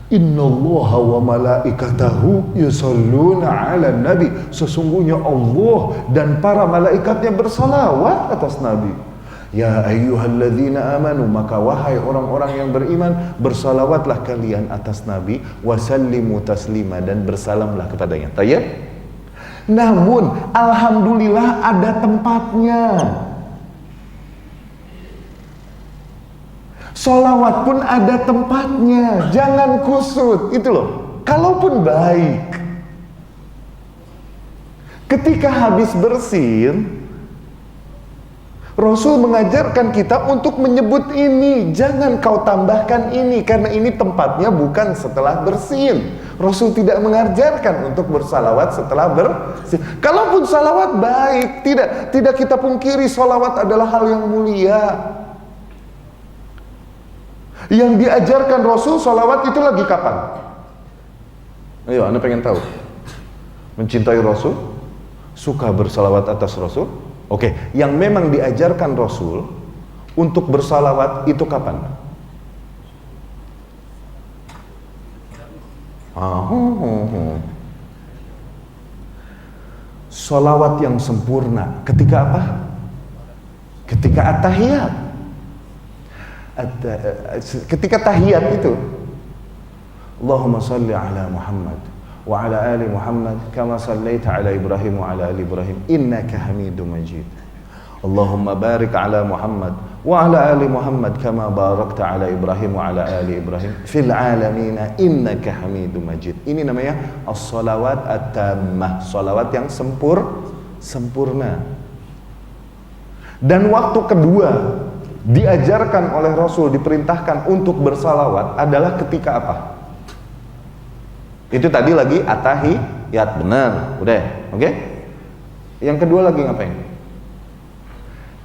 Innallaha wa malaikatahu yusholluna 'alan nabi. Sesungguhnya Allah dan para malaikatnya bersalawat atas Nabi. Ya ayyuhalladzina amanu, maka wahai orang-orang yang beriman, bersalawatlah kalian atas Nabi, wasallimu taslima, dan bersalamlah kepadanya. Tayyib. Namun alhamdulillah ada tempatnya. Sholawat pun ada tempatnya, jangan kusut, itu loh. Kalaupun baik, ketika habis bersin, Rasul mengajarkan kita untuk menyebut ini, jangan kau tambahkan ini, karena ini tempatnya bukan setelah bersin. Rasul tidak mengajarkan untuk bersalawat setelah bersin. Kalaupun salawat baik, tidak kita pungkiri, salawat adalah hal yang mulia. Yang diajarkan Rasul salawat itu lagi kapan? Ayo, Anda pengen tahu. Mencintai Rasul, suka bersalawat atas Rasul. Oke, yang memang diajarkan Rasul untuk bersalawat itu kapan? Salawat yang sempurna ketika apa? Ketika at-tahiyat. Ketika tahiyat itu, Allahumma salli ala Muhammad wa ala ali Muhammad kama sallaita ala Ibrahim wa ala ali Ibrahim innaka Hamidum Majid. Allahumma barik ala Muhammad wa ala ali Muhammad kama barakta ala Ibrahim wa ala ali Ibrahim fil alamin innaka Hamidum Majid. Ini namanya as-salawat at-tammah, salawat yang sempurna. Dan waktu kedua diajarkan oleh Rasul, diperintahkan untuk bersalawat adalah ketika apa? Itu tadi lagi at-tahiyat, benar, udah, oke? Yang kedua lagi ngapain?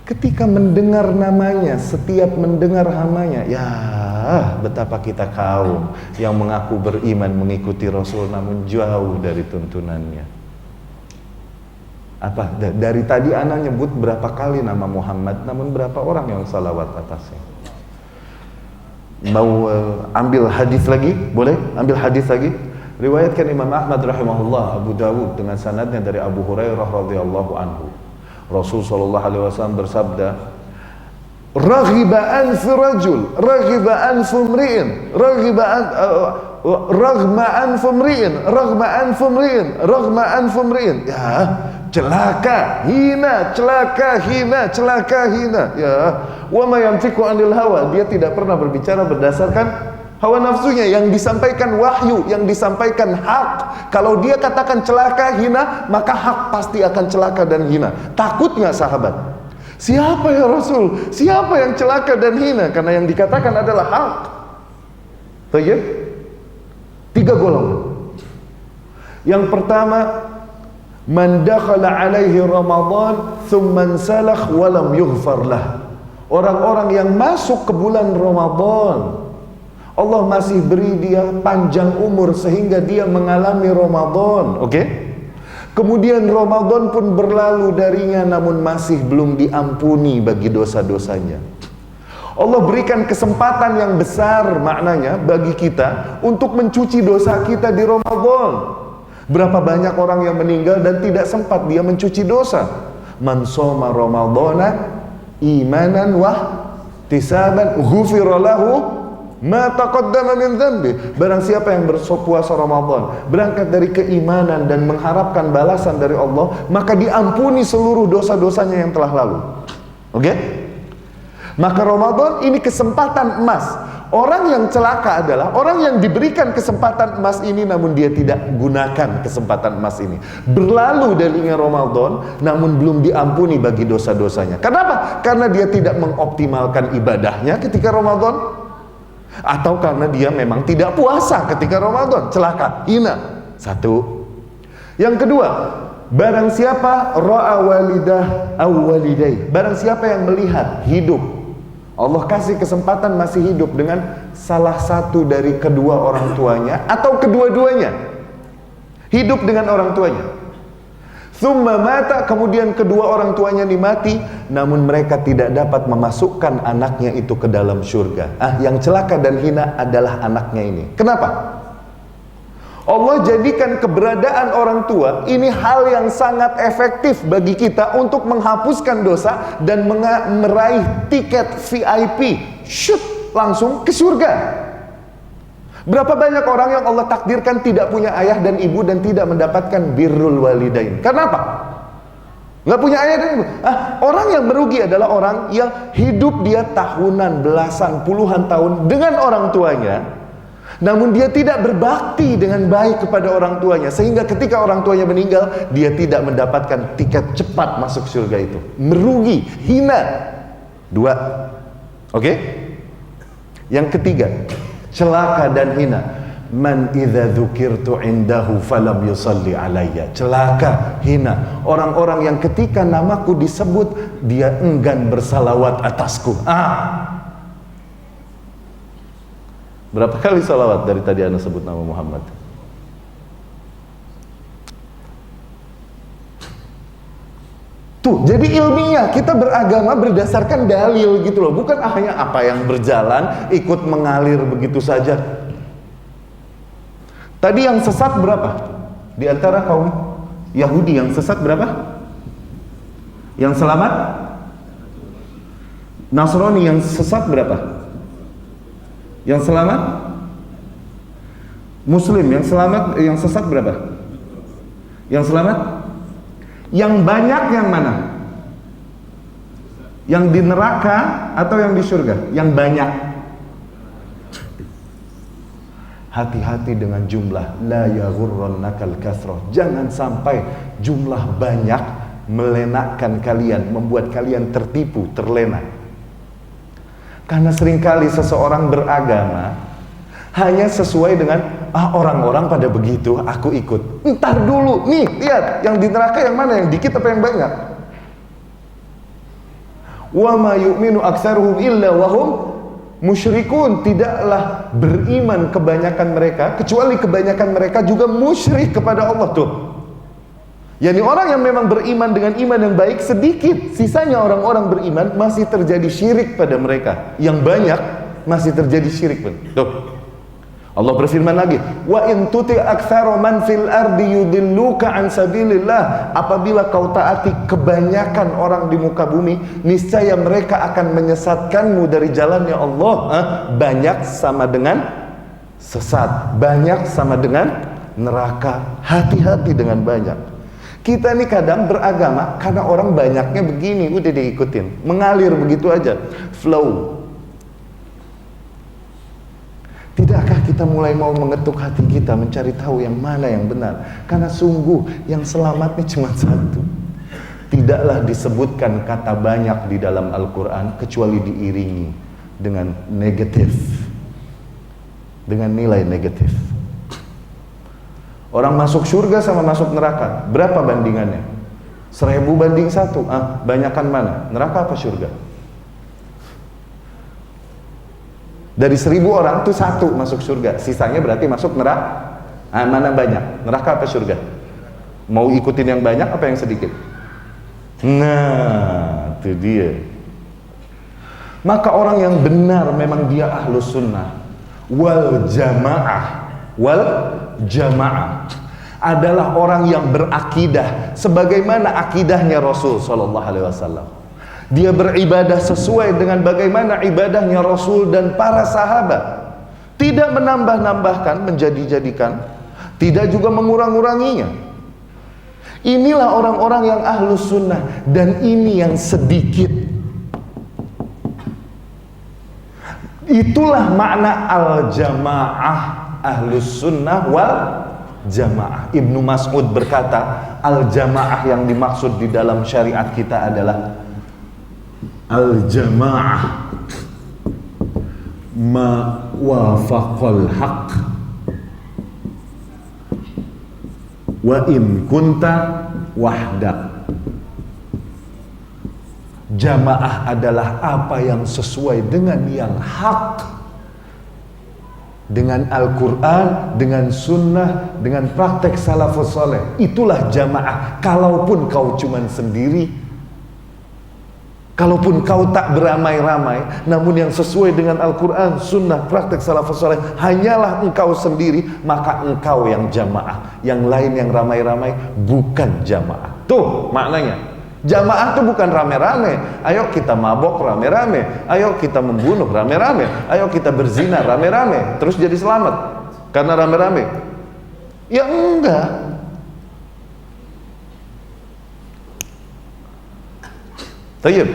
Ketika mendengar namanya, setiap mendengar namanya, ya betapa kita kaum yang mengaku beriman mengikuti Rasul namun jauh dari tuntunannya. Apa? Dari tadi anak nyebut berapa kali nama Muhammad, namun berapa orang yang salawat atasnya? Mau ambil hadis lagi? Boleh? Ambil hadis lagi? Riwayatkan Imam Ahmad rahimahullah, Abu Dawud dengan sanadnya dari Abu Hurairah radhiyallahu anhu. Rasul sallallahu alaihi wasallam bersabda, "Raghiba anfu rajul, raghiba anfu mri'in, raghiba an raghma anfu mri'in, raghma anfu mri'in, raghma anfu mri'in." Ya, celaka, hina, celaka, hina, celaka, hina. Ya, wa ma yantiqu 'anil hawa, dia tidak pernah berbicara berdasarkan hawa nafsunya, yang disampaikan wahyu, yang disampaikan hak. Kalau dia katakan celaka, hina, maka hak pasti akan celaka dan hina. Takut nggak sahabat? Siapa ya Rasul? Siapa yang celaka dan hina? Karena yang dikatakan adalah hak. Tayyib? 3 golongan. Yang pertama, man dakhala alaihi Ramadan thumma salakh wa lam yughfar lah. Orang-orang yang masuk ke bulan Ramadan, Allah masih beri dia panjang umur sehingga dia mengalami Ramadan, oke? Kemudian Ramadan pun berlalu darinya namun masih belum diampuni bagi dosa-dosanya. Allah berikan kesempatan yang besar maknanya bagi kita untuk mencuci dosa kita di Ramadan. Berapa banyak orang yang meninggal dan tidak sempat dia mencuci dosa. Man shoma Ramadhana imanan wa ihtisaban ghufira lahu ma taqaddama min dzambi. Barang siapa yang berpuasa Ramadan berangkat dari keimanan dan mengharapkan balasan dari Allah, maka diampuni seluruh dosa-dosanya yang telah lalu. Oke? Maka Ramadan ini kesempatan emas. Orang yang celaka adalah orang yang diberikan kesempatan emas ini namun dia tidak gunakan kesempatan emas ini. Berlalu darinya Ramadan namun belum diampuni bagi dosa-dosanya. Kenapa? Karena dia tidak mengoptimalkan ibadahnya ketika Ramadan, atau karena dia memang tidak puasa ketika Ramadan. Celaka, hina. 1. Yang kedua, barang siapa ra'a walidah aw walidai, barang siapa yang melihat hidup, Allah kasih kesempatan masih hidup dengan salah satu dari kedua orang tuanya atau kedua-duanya, hidup dengan orang tuanya. Thumma mata, kemudian kedua orang tuanya dimati, namun mereka tidak dapat memasukkan anaknya itu ke dalam surga. Yang celaka dan hina adalah anaknya ini. Kenapa? Allah jadikan keberadaan orang tua ini hal yang sangat efektif bagi kita untuk menghapuskan dosa dan meraih tiket VIP, shoot, langsung ke surga. Berapa banyak orang yang Allah takdirkan tidak punya ayah dan ibu dan tidak mendapatkan birrul walidain. Kenapa? Nggak punya ayah dan ibu. Orang yang merugi adalah orang yang hidup dia tahunan, belasan, puluhan tahun dengan orang tuanya, namun dia tidak berbakti dengan baik kepada orang tuanya, sehingga ketika orang tuanya meninggal, dia tidak mendapatkan tiket cepat masuk surga itu. Merugi, hina. 2. Oke? Yang ketiga, celaka dan hina, man idza dzukirtu indahu falam yusalli alayya. Celaka, hina, orang-orang yang ketika namaku disebut dia enggan bersalawat atasku. Berapa kali salawat dari tadi Anda sebut nama Muhammad? Tuh, jadi ilmiah, kita beragama berdasarkan dalil gitu loh, bukan hanya apa yang berjalan, ikut mengalir begitu saja. Tadi yang sesat berapa? Di antara kaum Yahudi yang sesat berapa? Yang selamat? Nasrani yang sesat berapa? Yang selamat? Muslim yang selamat, yang sesat berapa? Yang selamat? Yang banyak yang mana? Yang di neraka atau yang di surga? Yang banyak. Hati-hati dengan jumlah. La yaghurrannakal kathrah. Jangan sampai jumlah banyak melenakkan kalian, membuat kalian tertipu, terlena. Karena seringkali seseorang beragama hanya sesuai dengan orang-orang pada begitu, aku ikut. Ntar dulu, nih lihat yang di neraka yang mana, yang dikit apa yang banyak? Wa ma yu'minu aktsaruhum illa wa hum musyrikun. Tidaklah beriman kebanyakan mereka, kecuali kebanyakan mereka juga musyrik kepada Allah. Tuh, yakni orang yang memang beriman dengan iman yang baik sedikit, sisanya orang-orang beriman masih terjadi syirik pada mereka. Yang banyak masih terjadi syirik. Tuh, Allah berfirman lagi, wa in tuti aktsara man fil ardi yudilluka an sabilillah. Apabila kau taati kebanyakan orang di muka bumi, niscaya mereka akan menyesatkanmu dari jalannya Allah. Banyak sama dengan sesat, banyak sama dengan neraka. Hati-hati dengan banyak. Kita ini kadang beragama karena orang banyaknya begini, udah diikutin, mengalir begitu aja, flow. Tidakkah kita mulai mau mengetuk hati kita, mencari tahu yang mana yang benar? Karena sungguh yang selamat ini cuma satu. Tidaklah disebutkan kata banyak di dalam Al-Quran kecuali diiringi dengan negatif, dengan nilai negatif. Orang masuk surga sama masuk neraka, berapa bandingannya? 1000 banding 1. Banyakan mana? Neraka apa surga? Dari 1000 orang tuh 1 masuk surga, sisanya berarti masuk neraka. Mana banyak? Neraka apa surga? Mau ikutin yang banyak apa yang sedikit? Nah, itu dia. Maka orang yang benar memang dia ahlus sunnah wal jamaah. Wal jamaah adalah orang yang berakidah sebagaimana akidahnya Rasul sallallahu alaihi wasallam. Dia beribadah sesuai dengan bagaimana ibadahnya Rasul dan para sahabat. Tidak menambah-nambahkan, menjadi-jadikan, tidak juga mengurang-uranginya. Inilah orang-orang yang ahlus sunnah, dan ini yang sedikit. Itulah makna al-jamaah, ahlus sunnah wal jamaah. Ibnu Mas'ud berkata, al-jamaah yang dimaksud di dalam syariat kita adalah al-jamaah ma wafaqal haq wa in kunta wahdak. Jamaah adalah apa yang sesuai dengan yang hak, dengan Al-Quran, dengan sunnah, dengan praktek salafus saleh. Itulah jamaah. Kalaupun kau cuman sendiri, kalaupun kau tak beramai-ramai, namun yang sesuai dengan Al-Quran, sunnah, praktek salafus saleh hanyalah engkau sendiri, maka engkau yang jamaah. Yang lain yang ramai-ramai bukan jamaah. Tuh maknanya. Jamaah itu bukan rame-rame. Ayo kita mabok rame-rame, ayo kita membunuh rame-rame, ayo kita berzina rame-rame, terus jadi selamat karena rame-rame. Ya enggak. Tayyib.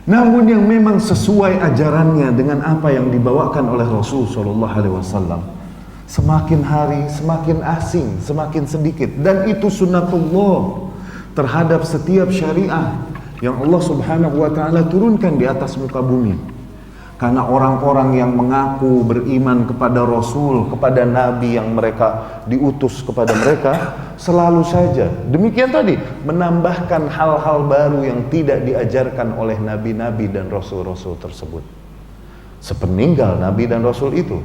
Namun yang memang sesuai ajarannya dengan apa yang dibawakan oleh Rasul sallallahu alaihi wasallam, semakin hari semakin asing, semakin sedikit. Dan itu sunnatullah terhadap setiap syariah yang Allah subhanahu wa ta'ala turunkan di atas muka bumi. Karena orang-orang yang mengaku beriman kepada Rasul, kepada Nabi yang mereka diutus kepada mereka, selalu saja demikian tadi, menambahkan hal-hal baru yang tidak diajarkan oleh Nabi-Nabi dan Rasul-Rasul tersebut. Sepeninggal Nabi dan Rasul itu,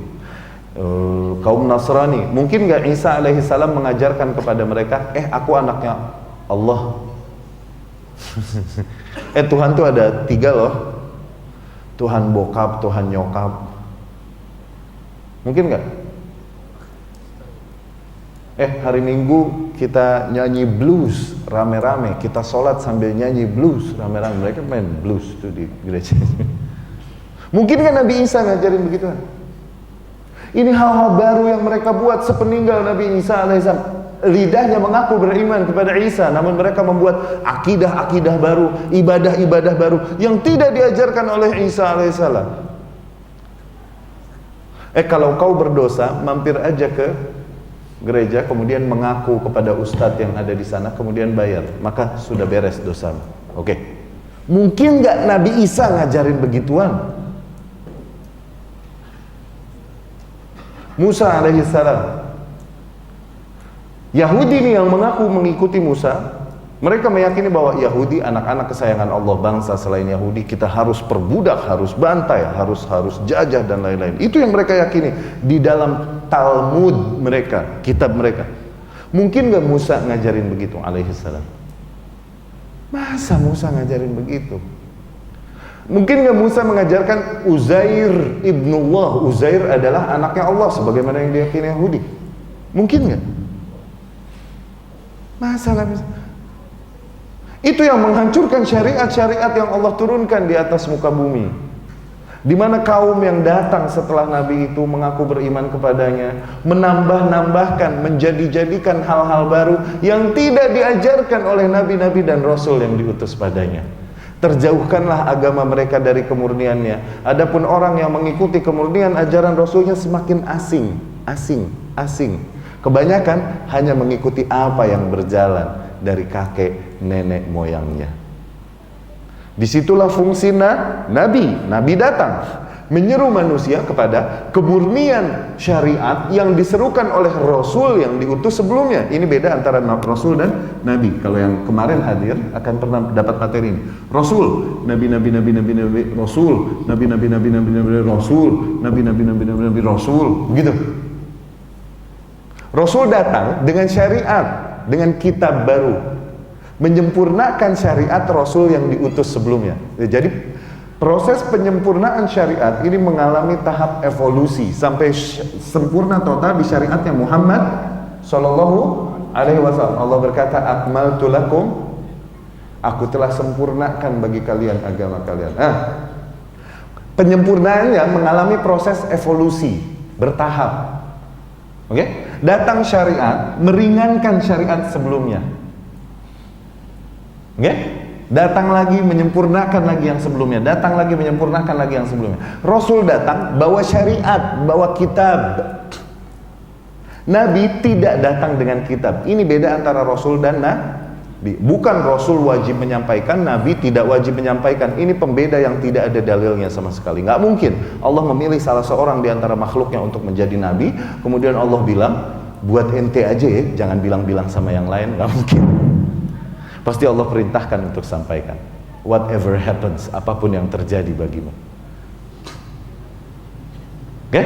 kaum Nasrani, mungkin gak Isa alaihissalam mengajarkan kepada mereka, aku anaknya Allah. Tuhan tuh ada 3 loh. Tuhan bokap, Tuhan nyokap. Mungkin nggak? Hari Minggu kita nyanyi blues rame-rame, kita sholat sambil nyanyi blues rame-rame. Mereka main blues tuh di gereja. Mungkin kan Nabi Isa ngajarin begitu? Ini hal-hal baru yang mereka buat sepeninggal Nabi Isa alaihissalam. Lidahnya mengaku beriman kepada Isa, namun mereka membuat akidah-akidah baru, ibadah-ibadah baru yang tidak diajarkan oleh Isa alaihissalam. Kalau kau berdosa, mampir aja ke gereja, kemudian mengaku kepada ustadz yang ada di sana, kemudian bayar, maka sudah beres dosamu. Oke. Mungkin nggak Nabi Isa ngajarin begituan? Musa alaihissalam, Yahudi ini yang mengaku mengikuti Musa, mereka meyakini bahwa Yahudi anak-anak kesayangan Allah, bangsa selain Yahudi kita harus perbudak, harus bantai, harus jajah dan lain-lain. Itu yang mereka yakini di dalam Talmud mereka, kitab mereka. Mungkin gak Musa ngajarin begitu alaihissalam? Masa Musa ngajarin begitu? Mungkin gak Musa mengajarkan Uzair ibnullah, Uzair adalah anaknya Allah sebagaimana yang diyakini Yahudi? Mungkin gak? Masalah itu yang menghancurkan syariat-syariat yang Allah turunkan di atas muka bumi, di mana kaum yang datang setelah Nabi itu mengaku beriman kepadanya, menambah-nambahkan, menjadi-jadikan hal-hal baru yang tidak diajarkan oleh Nabi-Nabi dan Rasul yang diutus padanya. Terjauhkanlah agama mereka dari kemurniannya. Adapun orang yang mengikuti kemurnian ajaran Rasulnya semakin asing. Kebanyakan hanya mengikuti apa yang berjalan dari kakek nenek moyangnya. Disitulah fungsi Nabi datang menyeru manusia kepada kemurnian syariat yang diserukan oleh Rasul yang diutus sebelumnya. Ini beda antara Rasul dan Nabi. Kalau yang kemarin hadir akan pernah dapat materi ini. Rasul, Nabi, Rasul, Nabi, Rasul, Nabi, Rasul, begitu. Rasul datang dengan syariat, dengan kitab baru, menyempurnakan syariat Rasul yang diutus sebelumnya. Jadi proses penyempurnaan syariat ini mengalami tahap evolusi sampai sempurna total di syariatnya Muhammad Sallallahu Alaihi Wasallam. Allah berkata, akmaltu lakum, aku telah sempurnakan bagi kalian agama kalian. Penyempurnaannya mengalami proses evolusi bertahap. Oke? Datang syariat meringankan syariat sebelumnya. Oke? Datang lagi menyempurnakan lagi yang sebelumnya, datang lagi menyempurnakan lagi yang sebelumnya. Rasul datang bawa syariat, bawa kitab. Nabi tidak datang dengan kitab. Ini beda antara Rasul dan Nabi. Bukan Rasul wajib menyampaikan, Nabi tidak wajib menyampaikan. Ini pembeda yang tidak ada dalilnya sama sekali. Nggak mungkin Allah memilih salah seorang di antara makhluknya untuk menjadi Nabi, kemudian Allah bilang, buat ente aja ya, jangan bilang-bilang sama yang lain. Nggak mungkin. Pasti Allah perintahkan untuk sampaikan. Whatever happens, apapun yang terjadi bagimu. Oke?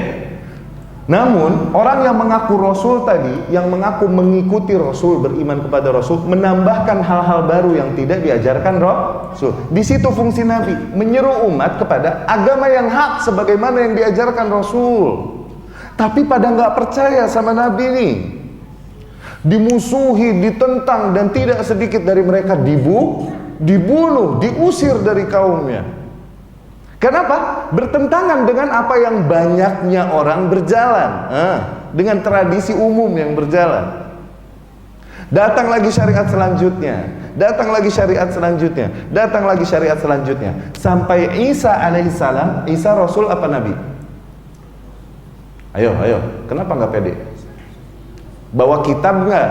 Namun orang yang mengaku Rasul tadi, yang mengaku mengikuti Rasul, beriman kepada Rasul, menambahkan hal-hal baru yang tidak diajarkan Rasul. Di situ fungsi Nabi, menyeru umat kepada agama yang hak sebagaimana yang diajarkan Rasul. Tapi pada nggak percaya sama Nabi ini, dimusuhi, ditentang, dan tidak sedikit dari mereka dibunuh, diusir dari kaumnya. Kenapa? Bertentangan dengan apa yang banyaknya orang berjalan, dengan tradisi umum yang berjalan. Datang lagi syariat selanjutnya, datang lagi syariat selanjutnya, datang lagi syariat selanjutnya, sampai Isa alaihissalam. Isa Rasul apa Nabi? Ayo, kenapa nggak pede? Bawa kitab nggak?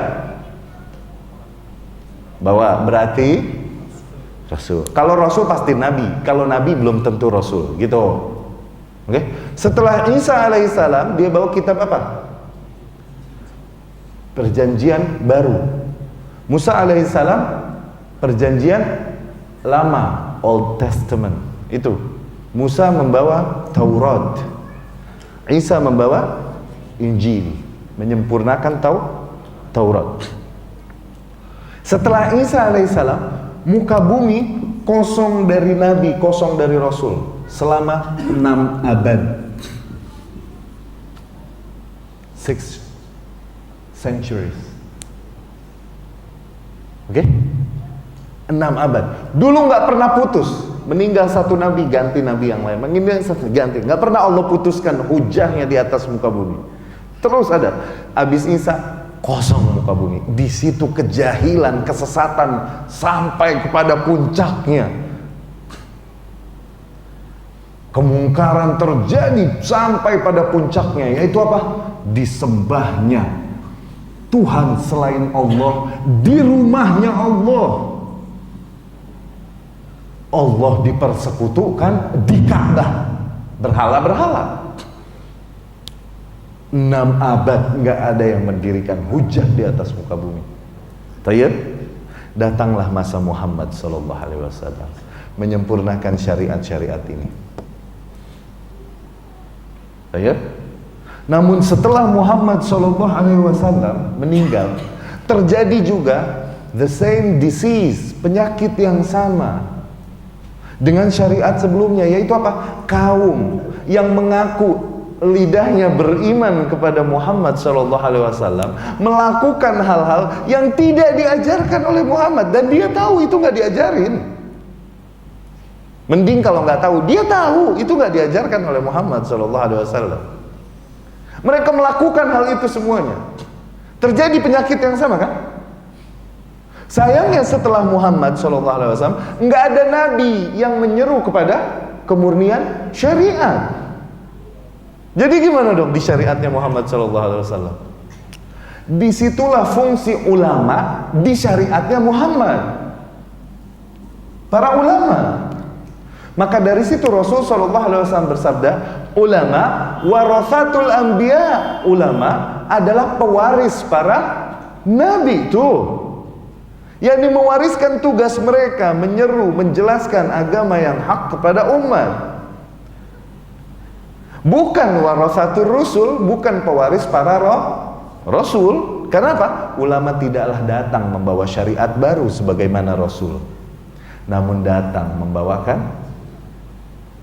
Bawa, berarti Rasul. Kalau Rasul pasti Nabi, kalau Nabi belum tentu Rasul, gitu. Oke? Setelah Isa alaihissalam, dia bawa kitab apa? Perjanjian baru. Musa alaihissalam perjanjian lama, Old Testament. Itu. Musa membawa Taurat. Isa membawa Injil, menyempurnakan Taurat. Setelah Isa alaihissalam, muka bumi kosong dari nabi, kosong dari rasul selama 6 abad. 6 centuries. Oke? 6 abad. Dulu nggak pernah putus. Meninggal satu nabi, ganti nabi yang lain. Meninggal satu, ganti. Nggak pernah Allah putuskan hujahnya di atas muka bumi. Terus ada. Abis Isa, kosong muka bumi. Di situ kejahilan, kesesatan sampai kepada puncaknya. Kemungkaran terjadi sampai pada puncaknya, yaitu apa? Disembahnya Tuhan selain Allah di rumahnya Allah. Allah dipersekutukan di Ka'bah, berhala-berhala. 6 abad nggak ada yang mendirikan hujah di atas muka bumi. Tayyib, datanglah masa Muhammad sallallahu alaihi wasallam menyempurnakan syariat-syariat ini. Tayyib. Namun setelah Muhammad sallallahu alaihi wasallam meninggal, terjadi juga the same disease, penyakit yang sama dengan syariat sebelumnya, yaitu apa? Kaum yang mengaku lidahnya beriman kepada Muhammad sallallahu alaihi wasallam melakukan hal-hal yang tidak diajarkan oleh Muhammad, dan dia tahu itu nggak diajarin. Mending kalau nggak tahu, dia tahu itu nggak diajarkan oleh Muhammad sallallahu alaihi wasallam. Mereka melakukan hal itu semuanya. Terjadi penyakit yang sama, kan? Sayangnya setelah Muhammad SAW nggak ada nabi yang menyeru kepada kemurnian syariat. Jadi gimana dong di syariatnya Muhammad SAW? Disitulah fungsi ulama di syariatnya Muhammad. Para ulama. Maka dari situ Rasul SAW bersabda, ulama warasatul anbiya. Ulama adalah pewaris para nabi. Tuh, yakni mewariskan tugas mereka menyeru, menjelaskan agama yang hak kepada umat. Bukan warasatul rusul, bukan pewaris para rasul. Kenapa? Ulama tidaklah datang membawa syariat baru sebagaimana rasul, namun datang membawakan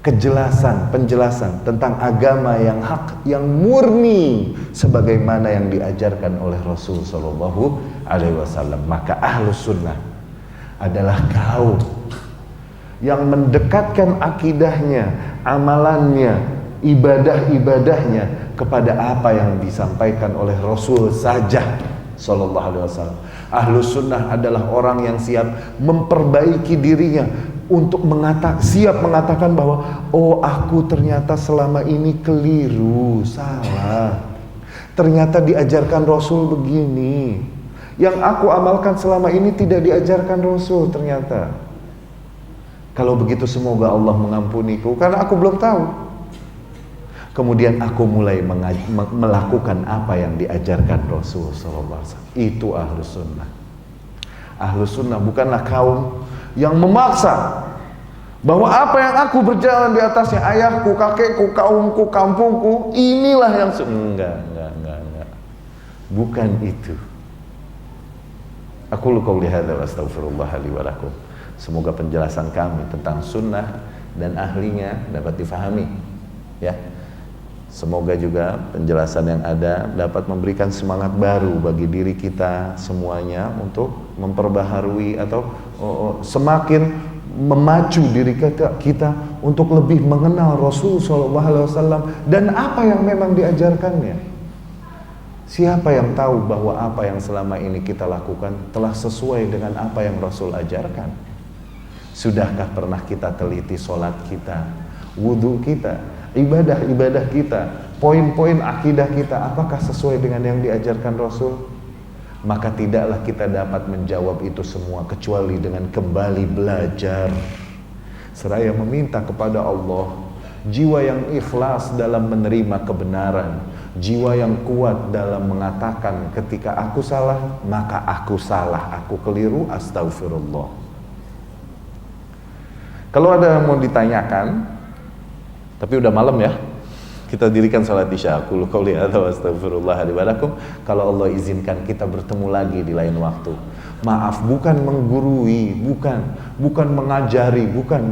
kejelasan, penjelasan tentang agama yang hak, yang murni sebagaimana yang diajarkan oleh Rasul sallallahu alaihi wasallam. Maka Ahlus Sunnah adalah kaum yang mendekatkan akidahnya, amalannya, ibadah-ibadahnya kepada apa yang disampaikan oleh Rasul saja sallallahu alaihi wasallam. Ahlus Sunnah adalah orang yang siap memperbaiki dirinya untuk siap mengatakan bahwa oh, aku ternyata selama ini keliru, salah. Ternyata diajarkan Rasul begini. Yang aku amalkan selama ini tidak diajarkan Rasul ternyata. Kalau begitu semoga Allah mengampuniku karena aku belum tahu. Kemudian aku mulai melakukan apa yang diajarkan Rasul sallallahu alaihi wasallam. Itu Ahlus Sunnah. Ahlus Sunnah bukanlah kaum yang memaksa bahwa apa yang aku berjalan di atasnya, ayahku, kakekku, kaumku, kampungku, inilah yang enggak. Bukan itu. Aku qauli hadza wa astaghfirullah li wa lakum. Semoga penjelasan kami tentang sunnah dan ahlinya dapat difahami, ya. Semoga juga penjelasan yang ada dapat memberikan semangat baru bagi diri kita semuanya untuk memperbaharui atau semakin memacu diri kita untuk lebih mengenal Rasul SAW dan apa yang memang diajarkannya. Siapa yang tahu bahwa apa yang selama ini kita lakukan telah sesuai dengan apa yang Rasul ajarkan? Sudahkah pernah kita teliti sholat kita, wudhu kita, ibadah-ibadah kita, poin-poin akidah kita, apakah sesuai dengan yang diajarkan Rasul? Maka tidaklah kita dapat menjawab itu semua kecuali dengan kembali belajar seraya meminta kepada Allah jiwa yang ikhlas dalam menerima kebenaran, jiwa yang kuat dalam mengatakan ketika aku salah, maka aku salah, aku keliru, astagfirullah. Kalau ada yang mau ditanyakan, tapi udah malam ya, kita dirikan salat isya. Aku qouli hadza wa astaghfirullah li wa lakum. Kalau Allah izinkan kita bertemu lagi di lain waktu. Maaf, bukan menggurui, bukan mengajari, bukan.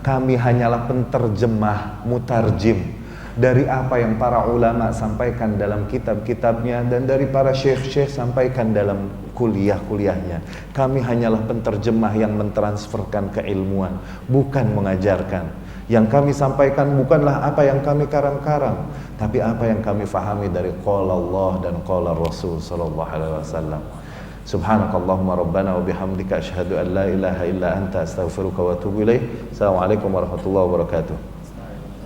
Kami hanyalah penterjemah, mutarjim dari apa yang para ulama sampaikan dalam kitab-kitabnya dan dari para syekh-syekh sampaikan dalam kuliah-kuliahnya. Kami hanyalah penterjemah yang mentransferkan keilmuan, bukan mengajarkan. Yang kami sampaikan bukanlah apa yang kami karang-karang, tapi apa yang kami fahami dari qala Allah dan qala Rasul sallallahu alaihi wasallam. Subhanakallahumma rabbana wa bihamdika asyhadu an la ilaha illa anta astaghfiruka wa atubu ilaik. Assalamualaikum warahmatullahi wabarakatuh.